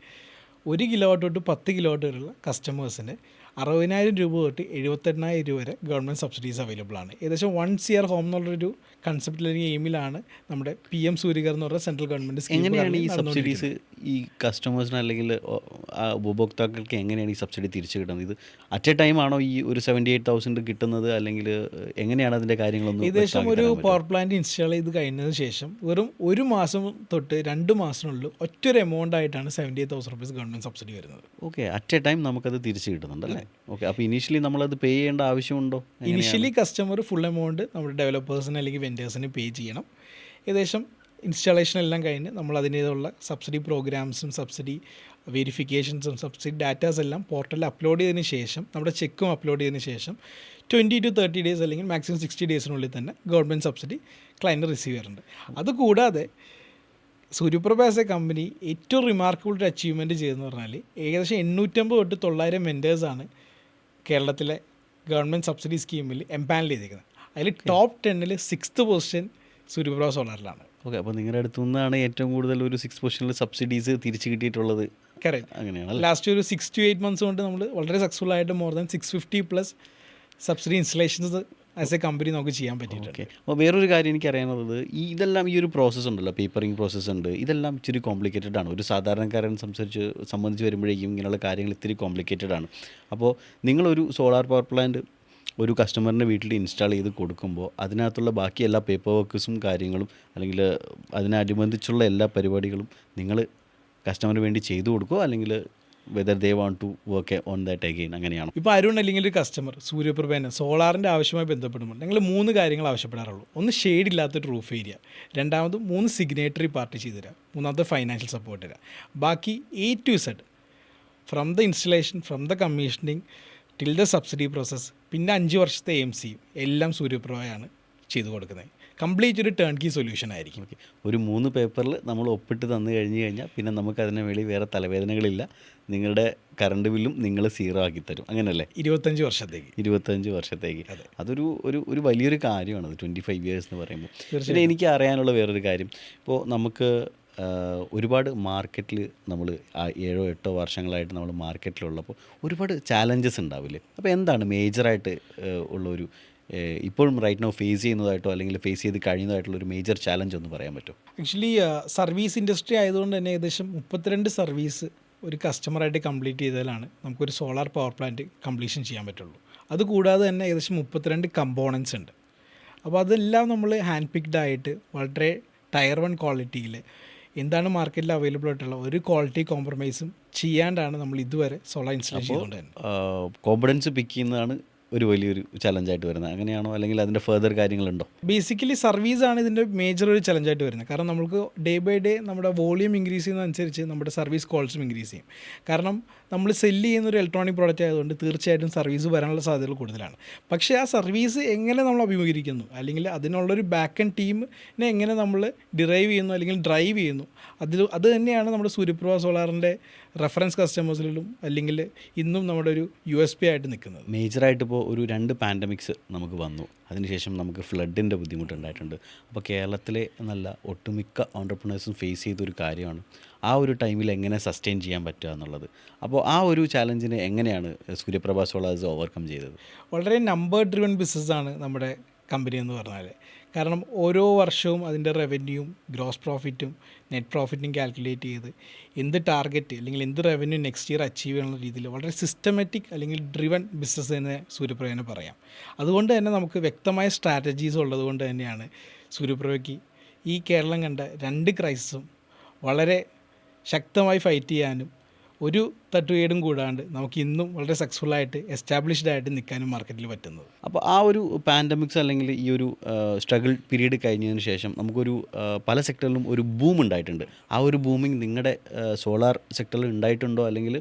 1 കിലോവാട്ട് തൊട്ട് 10 കിലോവാട്ട് വരെയുള്ള കസ്റ്റമേഴ്സിന് 60,000 രൂപ തൊട്ട് 78,000 രൂപ വരെ ഗവൺമെൻറ് സബ്സിഡീസ് അവൈലബിൾ ആണ്. ഏകദേശം 1 CR ഹോം എന്നുള്ളൊരു കൺസെപ്റ്റിൽ അല്ലെങ്കിൽ എയിമിലാണ് നമ്മുടെ PM സൂര്യകർ എന്ന് പറഞ്ഞ സെൻട്രൽ ഗവൺമെൻറ് സ്കീം. എങ്ങനെയാണ് ഈ സബ്സിഡീസ് ഈ കസ്റ്റമേഴ്സിന് അല്ലെങ്കിൽ ആ ഉപഭോക്താക്കൾക്ക് എങ്ങനെയാണ് ഈ സബ്സിഡി തിരിച്ചു കിട്ടുന്നത്? ഇത് അറ്റ് എ ടൈം ആണോ ഈ ഒരു 78,000 കിട്ടുന്നത്, അല്ലെങ്കിൽ എങ്ങനെയാണ് അതിൻ്റെ കാര്യങ്ങളൊന്നും? ഏകദേശം ഒരു പവർ പ്ലാന്റ് ഇൻസ്റ്റാൾ ചെയ്ത് കഴിഞ്ഞതിന് ശേഷം വെറും 1 മാസം തൊട്ട് 2 മാസത്തിനുള്ളിൽ ഒറ്റൊരു എമൗണ്ട് ആയിട്ടാണ് 78,000 റുപ്പീസ് ഗവൺമെൻറ് സബ്സിഡി വരുന്നത്. ഓക്കെ, അറ്റ് എ ടൈം നമുക്കത് തിരിച്ച് കിട്ടുന്നുണ്ടല്ലേ? ഓക്കെ, അപ്പോൾ ഇനീഷ്യലി നമ്മളത് പേ ചെയ്യേണ്ട ആവശ്യമുണ്ടോ? ഇനിഷ്യലി കസ്റ്റമർ ഫുൾ എമൗണ്ട് നമ്മുടെ ഡെവലപ്പേഴ്സിന് അല്ലെങ്കിൽ വെൻഡേഴ്സിന് പേ ചെയ്യണം. ഏകദേശം ഇൻസ്റ്റാളേഷൻ എല്ലാം കഴിഞ്ഞ് നമ്മൾ അതിൻ്റേതുള്ള സബ്സിഡി പ്രോഗ്രാംസും സബ്സിഡി വെരിഫിക്കേഷൻസും സബ്സിഡി ഡാറ്റാസ് എല്ലാം പോർട്ടലിൽ അപ്ലോഡ് ചെയ്തതിന് ശേഷം നമ്മുടെ ചെക്കും അപ്ലോഡ് ചെയ്തതിന് ശേഷം 20 to 30 ഡേയ്സ് അല്ലെങ്കിൽ മാക്സിമം 60 ഡേയ്സിനുള്ളിൽ തന്നെ ഗവൺമെൻറ് സബ്സിഡി ക്ലയൻറ്റ് റിസീവ് ചെയ്യാറുണ്ട്. അതുകൂടാതെ സൂര്യപ്രഭ ആസ് എ കമ്പനി ഏറ്റവും റിമാർക്കബിൾ ഒരു അച്ചീവ്മെൻറ്റ് ചെയ്തെന്ന് പറഞ്ഞാൽ ഏകദേശം 850 തൊട്ട് 900 വെൻഡേഴ്സാണ് കേരളത്തിലെ ഗവൺമെൻറ് സബ്സിഡി സ്കീമിൽ എംപാനൽ ചെയ്തിരിക്കുന്നത്. അതിൽ ടോപ്പ് 10ൽ 6th പൊസിഷൻ സൂര്യപ്രഭ സോളാറിലാണ്. ഓക്കെ, അപ്പോൾ നിങ്ങളുടെ അടുത്തു നിന്നാണ് ഏറ്റവും കൂടുതൽ ഒരു 6 പൊസിഷനിൽ സബ്സിഡീസ് തിരിച്ചു കിട്ടിയിട്ടുള്ളത്. കറക്റ്റ്. അങ്ങനെയാണ്. ലാസ്റ്റ് ഒരു 6 to 8 months കൊണ്ട് നമ്മൾ വളരെ സക്സസ്ഫുൾ ആയിട്ട് more than 650+ subsidy installations as a company നമുക്ക് ചെയ്യാൻ പറ്റിയിട്ടുണ്ട്. ഓക്കെ, അപ്പോൾ വേറൊരു കാര്യം എനിക്ക് അറിയാനുള്ളത്, ഇതെല്ലാം ഈ ഒരു പ്രോസസ്സ് ഉണ്ടല്ലോ, പേപ്പറിങ് പ്രോസസ്സ് ഉണ്ട്, ഇതെല്ലാം ഇച്ചിരി കോംപ്ലിക്കേറ്റഡ് ആണ്. ഒരു സാധാരണക്കാരൻ സംബന്ധിച്ച് വരുമ്പോഴേക്കും ഇങ്ങനെയുള്ള കാര്യങ്ങൾ ഇത്തിരി കോംപ്ലിക്കേറ്റഡ് ആണ്. അപ്പോൾ നിങ്ങളൊരു സോളാർ പവർ പ്ലാന്റ് ഒരു കസ്റ്റമറിൻ്റെ വീട്ടിൽ ഇൻസ്റ്റാൾ ചെയ്ത് കൊടുക്കുമ്പോൾ അതിനകത്തുള്ള ബാക്കി എല്ലാ പേപ്പർ വർക്ക്സും കാര്യങ്ങളും അല്ലെങ്കിൽ അതിനനുബന്ധിച്ചുള്ള എല്ലാ പരിപാടികളും നിങ്ങൾ കസ്റ്റമറിന് വേണ്ടി ചെയ്തു കൊടുക്കുമോ, അല്ലെങ്കിൽ whether they want to work on that again, അങ്ങനെയാണോ? ഇപ്പോൾ അരുൺ അല്ലെങ്കിൽ ഒരു കസ്റ്റമർ സൂര്യപ്രഭേനെ സോളാറിൻ്റെ ആവശ്യമായി ബന്ധപ്പെടുമ്പോൾ ഞങ്ങൾ 3 കാര്യങ്ങൾ ആവശ്യപ്പെടാറുള്ളൂ. ഒന്ന് ഷെയ്ഡ് ഇല്ലാത്തൊരു റൂഫ് ഏരിയ, രണ്ടാമത് 3 സിഗ്നേറ്ററി പാർട്ടി ചെയ്തു തരാം, മൂന്നാമത്തെ ഫൈനാൻഷ്യൽ സപ്പോർട്ട് തരാം. ബാക്കി A to Z from the installation, from the commissioning till the subsidy process, പിന്നെ 5 വർഷത്തെ AMCയും എല്ലാം സൂര്യപ്രഭയാണ് ചെയ്തു കൊടുക്കുന്നത്. കംപ്ലീറ്റ് ഒരു ടേൺ കീ സൊല്യൂഷൻ ആയിരിക്കും. ഓക്കെ, ഒരു 3 പേപ്പറിൽ നമ്മൾ ഒപ്പിട്ട് തന്നു കഴിഞ്ഞാൽ പിന്നെ നമുക്ക് അതിന് വേണ്ടി വേറെ തലവേദനകളില്ല. നിങ്ങളുടെ കറണ്ട് ബില്ലും നിങ്ങൾ 0 ആക്കി തരും, അങ്ങനല്ലേ? 25 വർഷത്തേക്ക്. 25 വർഷത്തേക്ക്. അതൊരു ഒരു വലിയൊരു കാര്യമാണ് 25 years എന്ന് പറയുമ്പോൾ. പിന്നെ എനിക്ക് അറിയാനുള്ള വേറൊരു കാര്യം, ഇപ്പോൾ നമുക്ക് ഒരുപാട് മാർക്കറ്റിൽ നമ്മൾ 7-8 വർഷങ്ങളായിട്ട് നമ്മൾ മാർക്കറ്റിലുള്ളപ്പോൾ ഒരുപാട് ചാലഞ്ചസ് ഉണ്ടാവില്ലേ? അപ്പോൾ എന്താണ് മേജറായിട്ട് ഉള്ളൊരു ഇപ്പോഴും റൈറ്റ് നോ ഫേസ് ചെയ്യുന്നതായിട്ടോ അല്ലെങ്കിൽ ഫേസ് ചെയ്ത് കഴിയുന്നതായിട്ടുള്ളൊരു മേജർ ചാലഞ്ച് ഒന്ന് പറയാൻ പറ്റുമോ? ആക്ച്വലി സർവീസ് ഇൻഡസ്ട്രി ആയതുകൊണ്ട് തന്നെ ഏകദേശം 32 സർവീസ് ഒരു കസ്റ്റമറായിട്ട് കംപ്ലീറ്റ് ചെയ്താലാണ് നമുക്കൊരു സോളാർ പവർ പ്ലാന്റ് കംപ്ലീഷൻ ചെയ്യാൻ പറ്റുള്ളൂ. അതുകൂടാതെ തന്നെ ഏകദേശം 32 കമ്പോണൻസ് ഉണ്ട്. അപ്പോൾ അതെല്ലാം നമ്മൾ ഹാൻഡ് പിക്ഡ് ആയിട്ട് വളരെ ടയർ 1 ക്വാളിറ്റിയിൽ എന്താണ് മാർക്കറ്റിൽ അവൈലബിൾ ആയിട്ടുള്ള ഒരു ക്വാളിറ്റി കോംപ്രമൈസും ചെയ്യാണ്ടാണ് നമ്മൾ ഇതുവരെ സോളാർ ഇൻസ്റ്റലേഷൻ ചെയ്തുകൊണ്ട് തന്നെ. കോമ്പണൻസ് പിക്ക് ചെയ്യുന്നതാണ് ഒരു വലിയൊരു ചലഞ്ചായിട്ട് വരുന്നത്, അങ്ങനെയാണോ? അല്ലെങ്കിൽ അതിൻ്റെ ഫെർദർ കാര്യങ്ങളുണ്ടോ? ബേസിക്കലി സർവീസാണ് ഇതിൻ്റെ മേജർ ഒരു ചലഞ്ചായിട്ട് വരുന്നത്. കാരണം നമുക്ക് ഡേ ബൈ ഡേ നമ്മുടെ വോളിയം ഇൻക്രീസ് ചെയ്യുന്നതനുസരിച്ച് നമ്മുടെ സർവീസ് കോൾസും ഇൻക്രീസ് ചെയ്യും. കാരണം നമ്മൾ സെല്ല് ചെയ്യുന്ന ഒരു ഇലക്ട്രോണിക് പ്രോഡക്റ്റ് ആയതുകൊണ്ട് തീർച്ചയായിട്ടും സർവീസ് വരാനുള്ള സാധ്യതകൾ കൂടുതലാണ്. പക്ഷേ ആ സർവീസ് എങ്ങനെ നമ്മൾ അഭിമുഖീകരിക്കുന്നു, അല്ലെങ്കിൽ അതിനുള്ളൊരു ബാക്ക് ആൻഡ് ടീമിനെ എങ്ങനെ നമ്മൾ ഡിറൈവ് ചെയ്യുന്നു അല്ലെങ്കിൽ ഡ്രൈവ് ചെയ്യുന്നു, അത് തന്നെയാണ് നമ്മുടെ സൂര്യപ്രഭ സോളാറിൻ്റെ റെഫറൻസ് കസ്റ്റമേഴ്സിലും അല്ലെങ്കിൽ ഇന്നും നമ്മുടെ ഒരു USP ആയിട്ട് നിൽക്കുന്നത്. മേജറായിട്ട് ഇപ്പോൾ ഒരു 2 പാൻഡമിക്സ് നമുക്ക് വന്നു, അതിനുശേഷം നമുക്ക് ഫ്ലഡിൻ്റെ ബുദ്ധിമുട്ടുണ്ടായിട്ടുണ്ട്. അപ്പോൾ കേരളത്തിലെ നല്ല ഒട്ടുമിക്ക ഓൺടർപ്രണേഴ്സും ഫേസ് ചെയ്തൊരു കാര്യമാണ് ആ ഒരു ടൈമിൽ എങ്ങനെ സസ്റ്റെയിൻ ചെയ്യാൻ പറ്റുക എന്നുള്ളത്. അപ്പോൾ ആ ഒരു ചാലഞ്ചിനെ എങ്ങനെയാണ് സൂര്യപ്രഭ സോളാർസ് ഓവർകം ചെയ്തത്? വളരെ നമ്പർ ഡ്രിവൺ ബിസിനസ്സാണ് നമ്മുടെ കമ്പനി എന്ന് പറഞ്ഞാൽ. കാരണം ഓരോ വർഷവും അതിൻ്റെ റവന്യൂവും ഗ്രോസ് പ്രോഫിറ്റും നെറ്റ് പ്രോഫിറ്റും കാൽക്കുലേറ്റ് ചെയ്ത് എന്ത് ടാർഗറ്റ് അല്ലെങ്കിൽ എന്ത് റവന്യൂ നെക്സ്റ്റ് ഇയർ അച്ചീവ് ചെയ്യാനുള്ള രീതിയിൽ വളരെ സിസ്റ്റമാറ്റിക് അല്ലെങ്കിൽ ഡ്രിവൺ ബിസിനസ് എന്ന് സൂര്യപ്രഭനെ പറയാം. അതുകൊണ്ട് തന്നെ നമുക്ക് വ്യക്തമായ സ്ട്രാറ്റജീസ് ഉള്ളതുകൊണ്ട് തന്നെയാണ് സൂര്യപ്രഭയ്ക്ക് ഈ കേരളം കണ്ട 2 ക്രൈസിസും വളരെ ശക്തമായി ഫൈറ്റ് ചെയ്യാനും ഒരു തട്ടുകേടും കൂടാണ്ട് നമുക്ക് ഇന്നും വളരെ സക്സസ്ഫുള്ളായിട്ട് എസ്റ്റാബ്ലിഷ്ഡ് ആയിട്ട് നിൽക്കാനും മാർക്കറ്റിൽ പറ്റുന്നത്. അപ്പോൾ ആ ഒരു പാൻഡമിക്സ് അല്ലെങ്കിൽ ഈ ഒരു സ്ട്രഗിൾ പീരീഡ് കഴിഞ്ഞതിന് ശേഷം നമുക്കൊരു പല സെക്ടറിലും ഒരു ബൂം ഉണ്ടായിട്ടുണ്ട്. ആ ഒരു ബൂമിങ് നിങ്ങളുടെ സോളാർ സെക്ടറിൽ ഉണ്ടായിട്ടുണ്ടോ, അല്ലെങ്കിൽ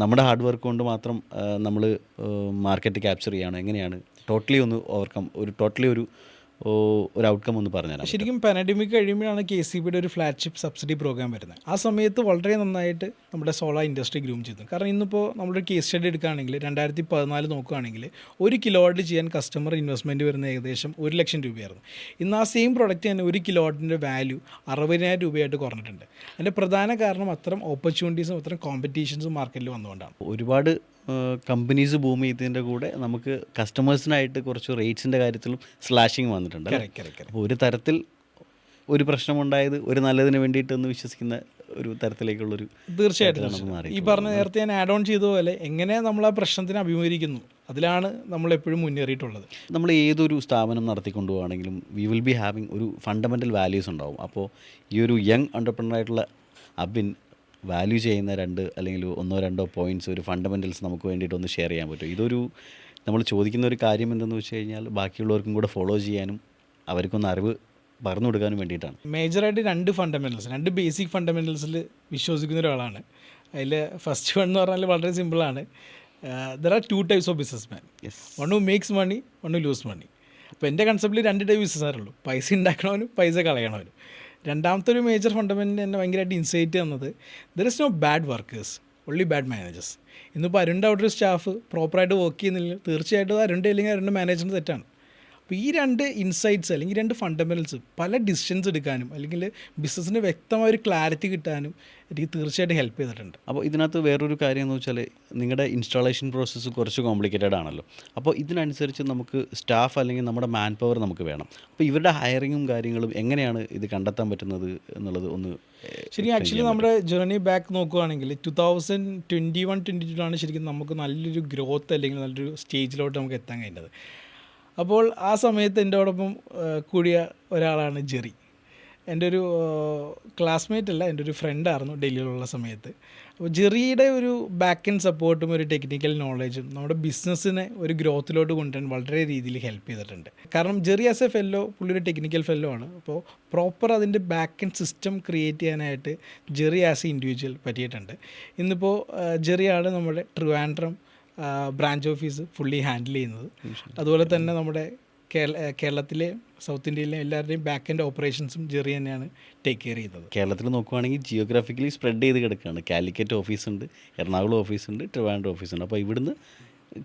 നമ്മുടെ ഹാർഡ് വർക്ക് കൊണ്ട് മാത്രം നമ്മൾ മാർക്കറ്റ് ക്യാപ്ചർ ചെയ്യുകയാണോ, എങ്ങനെയാണ് ടോട്ടലി ഒന്ന് ഓവർകം ഒരു ഒരു ഔട്ട്കം ഒന്ന് പറഞ്ഞുതരാം. ശരിക്കും പാനഡമിക് കഴിയുമ്പോഴാണ് KCBയുടെ ഒരു ഫ്ലാഗ്ഷിപ്പ് സബ്സിഡി പ്രോഗ്രാം വരുന്നത്. ആ സമയത്ത് വളരെ നന്നായിട്ട് നമ്മുടെ സോളാർ ഇൻഡസ്ട്രി ഗ്രൂം ചെയ്തു. കാരണം ഇന്നിപ്പോൾ നമ്മളൊരു കേസ് സ്റ്റഡി എടുക്കുകയാണെങ്കിൽ 2014 നോക്കുകയാണെങ്കിൽ 1 കിലോവാട്ട് ചെയ്യാൻ കസ്റ്റമർ ഇൻവെസ്റ്റ്മെൻറ്റ് വരുന്ന ഏകദേശം 1 ലക്ഷം രൂപയായിരുന്നു. ഇന്ന് ആ സെയിം പ്രോഡക്റ്റ് തന്നെ 1 കിലോവാട്ടിൻ്റെ വാല്യൂ 60,000 രൂപയായിട്ട് കുറഞ്ഞിട്ടുണ്ട്. അതിൻ്റെ പ്രധാന കാരണം അത്തരം ഓപ്പർച്യൂണിറ്റീസും അത്തരം കോമ്പറ്റീഷൻസും മാർക്കറ്റിൽ വന്നുകൊണ്ടാണ്. ഒരുപാട് കമ്പനീസ് ബൂം ചെയ്തതിൻ്റെ കൂടെ നമുക്ക് കസ്റ്റമേഴ്സിനായിട്ട് കുറച്ച് റേറ്റ്സിൻ്റെ കാര്യത്തിലും സ്ലാഷിങ് വന്നിട്ടുണ്ട്. അപ്പോൾ ഒരു തരത്തിൽ ഒരു പ്രശ്നമുണ്ടായത് ഒരു നല്ലതിന് വേണ്ടിയിട്ടെന്ന് വിശ്വസിക്കുന്ന ഒരു തരത്തിലേക്കുള്ളൊരു തീർച്ചയായിട്ടും ഈ പറഞ്ഞ നേരത്തെ ഞാൻ ആഡ് ഓൺ ചെയ്ത പോലെ എങ്ങനെ നമ്മൾ ആ പ്രശ്നത്തിനെ അഭിമുഖീകരിക്കുന്നു അതിലാണ് നമ്മൾ എപ്പോഴും മുന്നേറിയിട്ടുള്ളത്. നമ്മൾ ഏതൊരു സ്ഥാപനം നടത്തിക്കൊണ്ടു പോവുകയാണെങ്കിലും വി വിൽ ബി ഹാവിങ് ഒരു ഫണ്ടമെൻ്റൽ വാല്യൂസ് ഉണ്ടാവും. അപ്പോൾ ഈ ഒരു യങ് എൻ്റർപ്രനറായിട്ടുള്ള അബിൻ വാല്യൂ ചെയ്യുന്ന 2 അല്ലെങ്കിൽ 1-2 പോയിൻറ്റ്സ് ഒരു ഫണ്ടമെൻ്റൽസ് നമുക്ക് വേണ്ടിയിട്ടൊന്ന് ഷെയർ ചെയ്യാൻ പറ്റും. ഇതൊരു നമ്മൾ ചോദിക്കുന്ന ഒരു കാര്യം എന്തെന്ന് വെച്ച് കഴിഞ്ഞാൽ ബാക്കിയുള്ളവർക്കും കൂടെ ഫോളോ ചെയ്യാനും അവർക്കൊന്ന് അറിവ് പറഞ്ഞു കൊടുക്കാനും വേണ്ടിയിട്ടാണ്. മേജറായിട്ട് 2 ഫണ്ടമെൻ്റൽസ് 2 ബേസിക് ഫണ്ടമെൻ്റൽസിൽ വിശ്വസിക്കുന്ന ഒരാളാണ്. അതിൽ ഫസ്റ്റ് വൺ എന്ന് പറഞ്ഞാൽ വളരെ സിമ്പിളാണ്. There are 2 types of business man. One who makes money, one who lose money. അപ്പോൾ എൻ്റെ കൺസെപ്റ്റിൽ 2 ടൈപ്പ് ബിസിനസ്സാറുള്ളൂ, പൈസ ഉണ്ടാക്കണവനും പൈസ കളയണവനും. രണ്ടാമത്തെ ഒരു മേജർ ഫണ്ടമെൻ്റ് എന്നെ ഭയങ്കരമായിട്ട് ഇൻസൈറ്റ് തന്നത് there is no bad workers, only bad managers. ഇന്നിപ്പോൾ അരുണിൻ്റെ അവിടെ ഒരു സ്റ്റാഫ് പ്രോപ്പറായിട്ട് വർക്ക് ചെയ്യുന്നില്ല, തീർച്ചയായിട്ടും അരുണിൻ്റെ അല്ലെങ്കിൽ അരുണിൻ്റെ മാനേജറിൻ്റെ തെറ്റാണ്. അപ്പോൾ ഈ 2 ഇൻസൈറ്റ്സ് അല്ലെങ്കിൽ 2 ഫണ്ടമെൻ്റൽസ് പല ഡിസിഷൻസ് എടുക്കാനും അല്ലെങ്കിൽ ബിസിനസ്സിന് വ്യക്തമായ ഒരു ക്ലാരിറ്റി കിട്ടാനും എനിക്ക് തീർച്ചയായിട്ടും ഹെൽപ്പ് ചെയ്തിട്ടുണ്ട്. അപ്പോൾ ഇതിനകത്ത് വേറൊരു കാര്യം എന്ന് വെച്ചാൽ നിങ്ങളുടെ ഇൻസ്റ്റാളേഷൻ പ്രോസസ്സ് കുറച്ച് കോംപ്ലിക്കേറ്റഡ് ആണല്ലോ. അപ്പോൾ ഇതിനനുസരിച്ച് നമുക്ക് സ്റ്റാഫ് അല്ലെങ്കിൽ നമ്മുടെ മാൻ പവർ നമുക്ക് വേണം. അപ്പോൾ ഇവരുടെ ഹയറിങ്ങും കാര്യങ്ങളും എങ്ങനെയാണ് ഇത് കണ്ടെത്താൻ പറ്റുന്നത് എന്നുള്ളത് ഒന്ന് ശരി. ആക്ച്വലി നമ്മുടെ ജേർണി ബാക്ക് നോക്കുകയാണെങ്കിൽ 2021-22 ശരിക്കും നമുക്ക് നല്ലൊരു ഗ്രോത്ത് അല്ലെങ്കിൽ നല്ലൊരു സ്റ്റേജിലോട്ട് നമുക്ക് എത്താൻ കഴിഞ്ഞത്. അപ്പോൾ ആ സമയത്ത് എൻ്റെയോടൊപ്പം കൂടിയ ഒരാളാണ് ജെറി. എൻ്റെ ഒരു ക്ലാസ്മേറ്റ് അല്ല, എൻ്റെ ഒരു ഫ്രണ്ടായിരുന്നു ഡൽഹിയിലുള്ള സമയത്ത്. അപ്പോൾ ജെറിയുടെ ഒരു ബാക്ക് എൻഡ് സപ്പോർട്ടും ഒരു ടെക്നിക്കൽ നോളേജും നമ്മുടെ ബിസിനസ്സിനെ ഒരു ഗ്രോത്തിലോട്ട് കൊണ്ടുവരാൻ വളരെ രീതിയിൽ ഹെൽപ്പ് ചെയ്തിട്ടുണ്ട്. കാരണം ജെറി ആസ് എ ഫെല്ലോ, പുള്ളി ഒരു ടെക്നിക്കൽ ഫെല്ലോ ആണ്. അപ്പോൾ പ്രോപ്പർ അതിൻ്റെ ബാക്ക് എൻഡ് സിസ്റ്റം ക്രിയേറ്റ് ചെയ്യാനായിട്ട് ജെറി ആസ് എ ഇൻഡിവിജ്വൽ പറ്റിയിട്ടുണ്ട്. ഇന്നിപ്പോൾ ജെറിയാണ് നമ്മുടെ Trivandrum branch office fully handle ചെയ്യുന്നത്. അതുപോലെ തന്നെ നമ്മുടെ കേരളത്തിലെ സൗത്ത് ഇന്ത്യയിലെ എല്ലാവരുടെയും ബാക്ക് എൻഡ് ഓപ്പറേഷൻസും ജെറി തന്നെയാണ് ടേക്ക് കെയർ ചെയ്യുന്നത്. കേരളത്തിൽ നോക്കുവാണെങ്കിൽ ജിയോഗ്രാഫിക്കലി സ്പ്രെഡ് ചെയ്ത് കിടക്കുകയാണ്. കാലിക്കറ്റ് ഓഫീസുണ്ട്, എറണാകുളം ഓഫീസുണ്ട്, ട്രിവാൻഡ്രം ഓഫീസുണ്ട്. അപ്പോൾ ഇവിടുന്ന്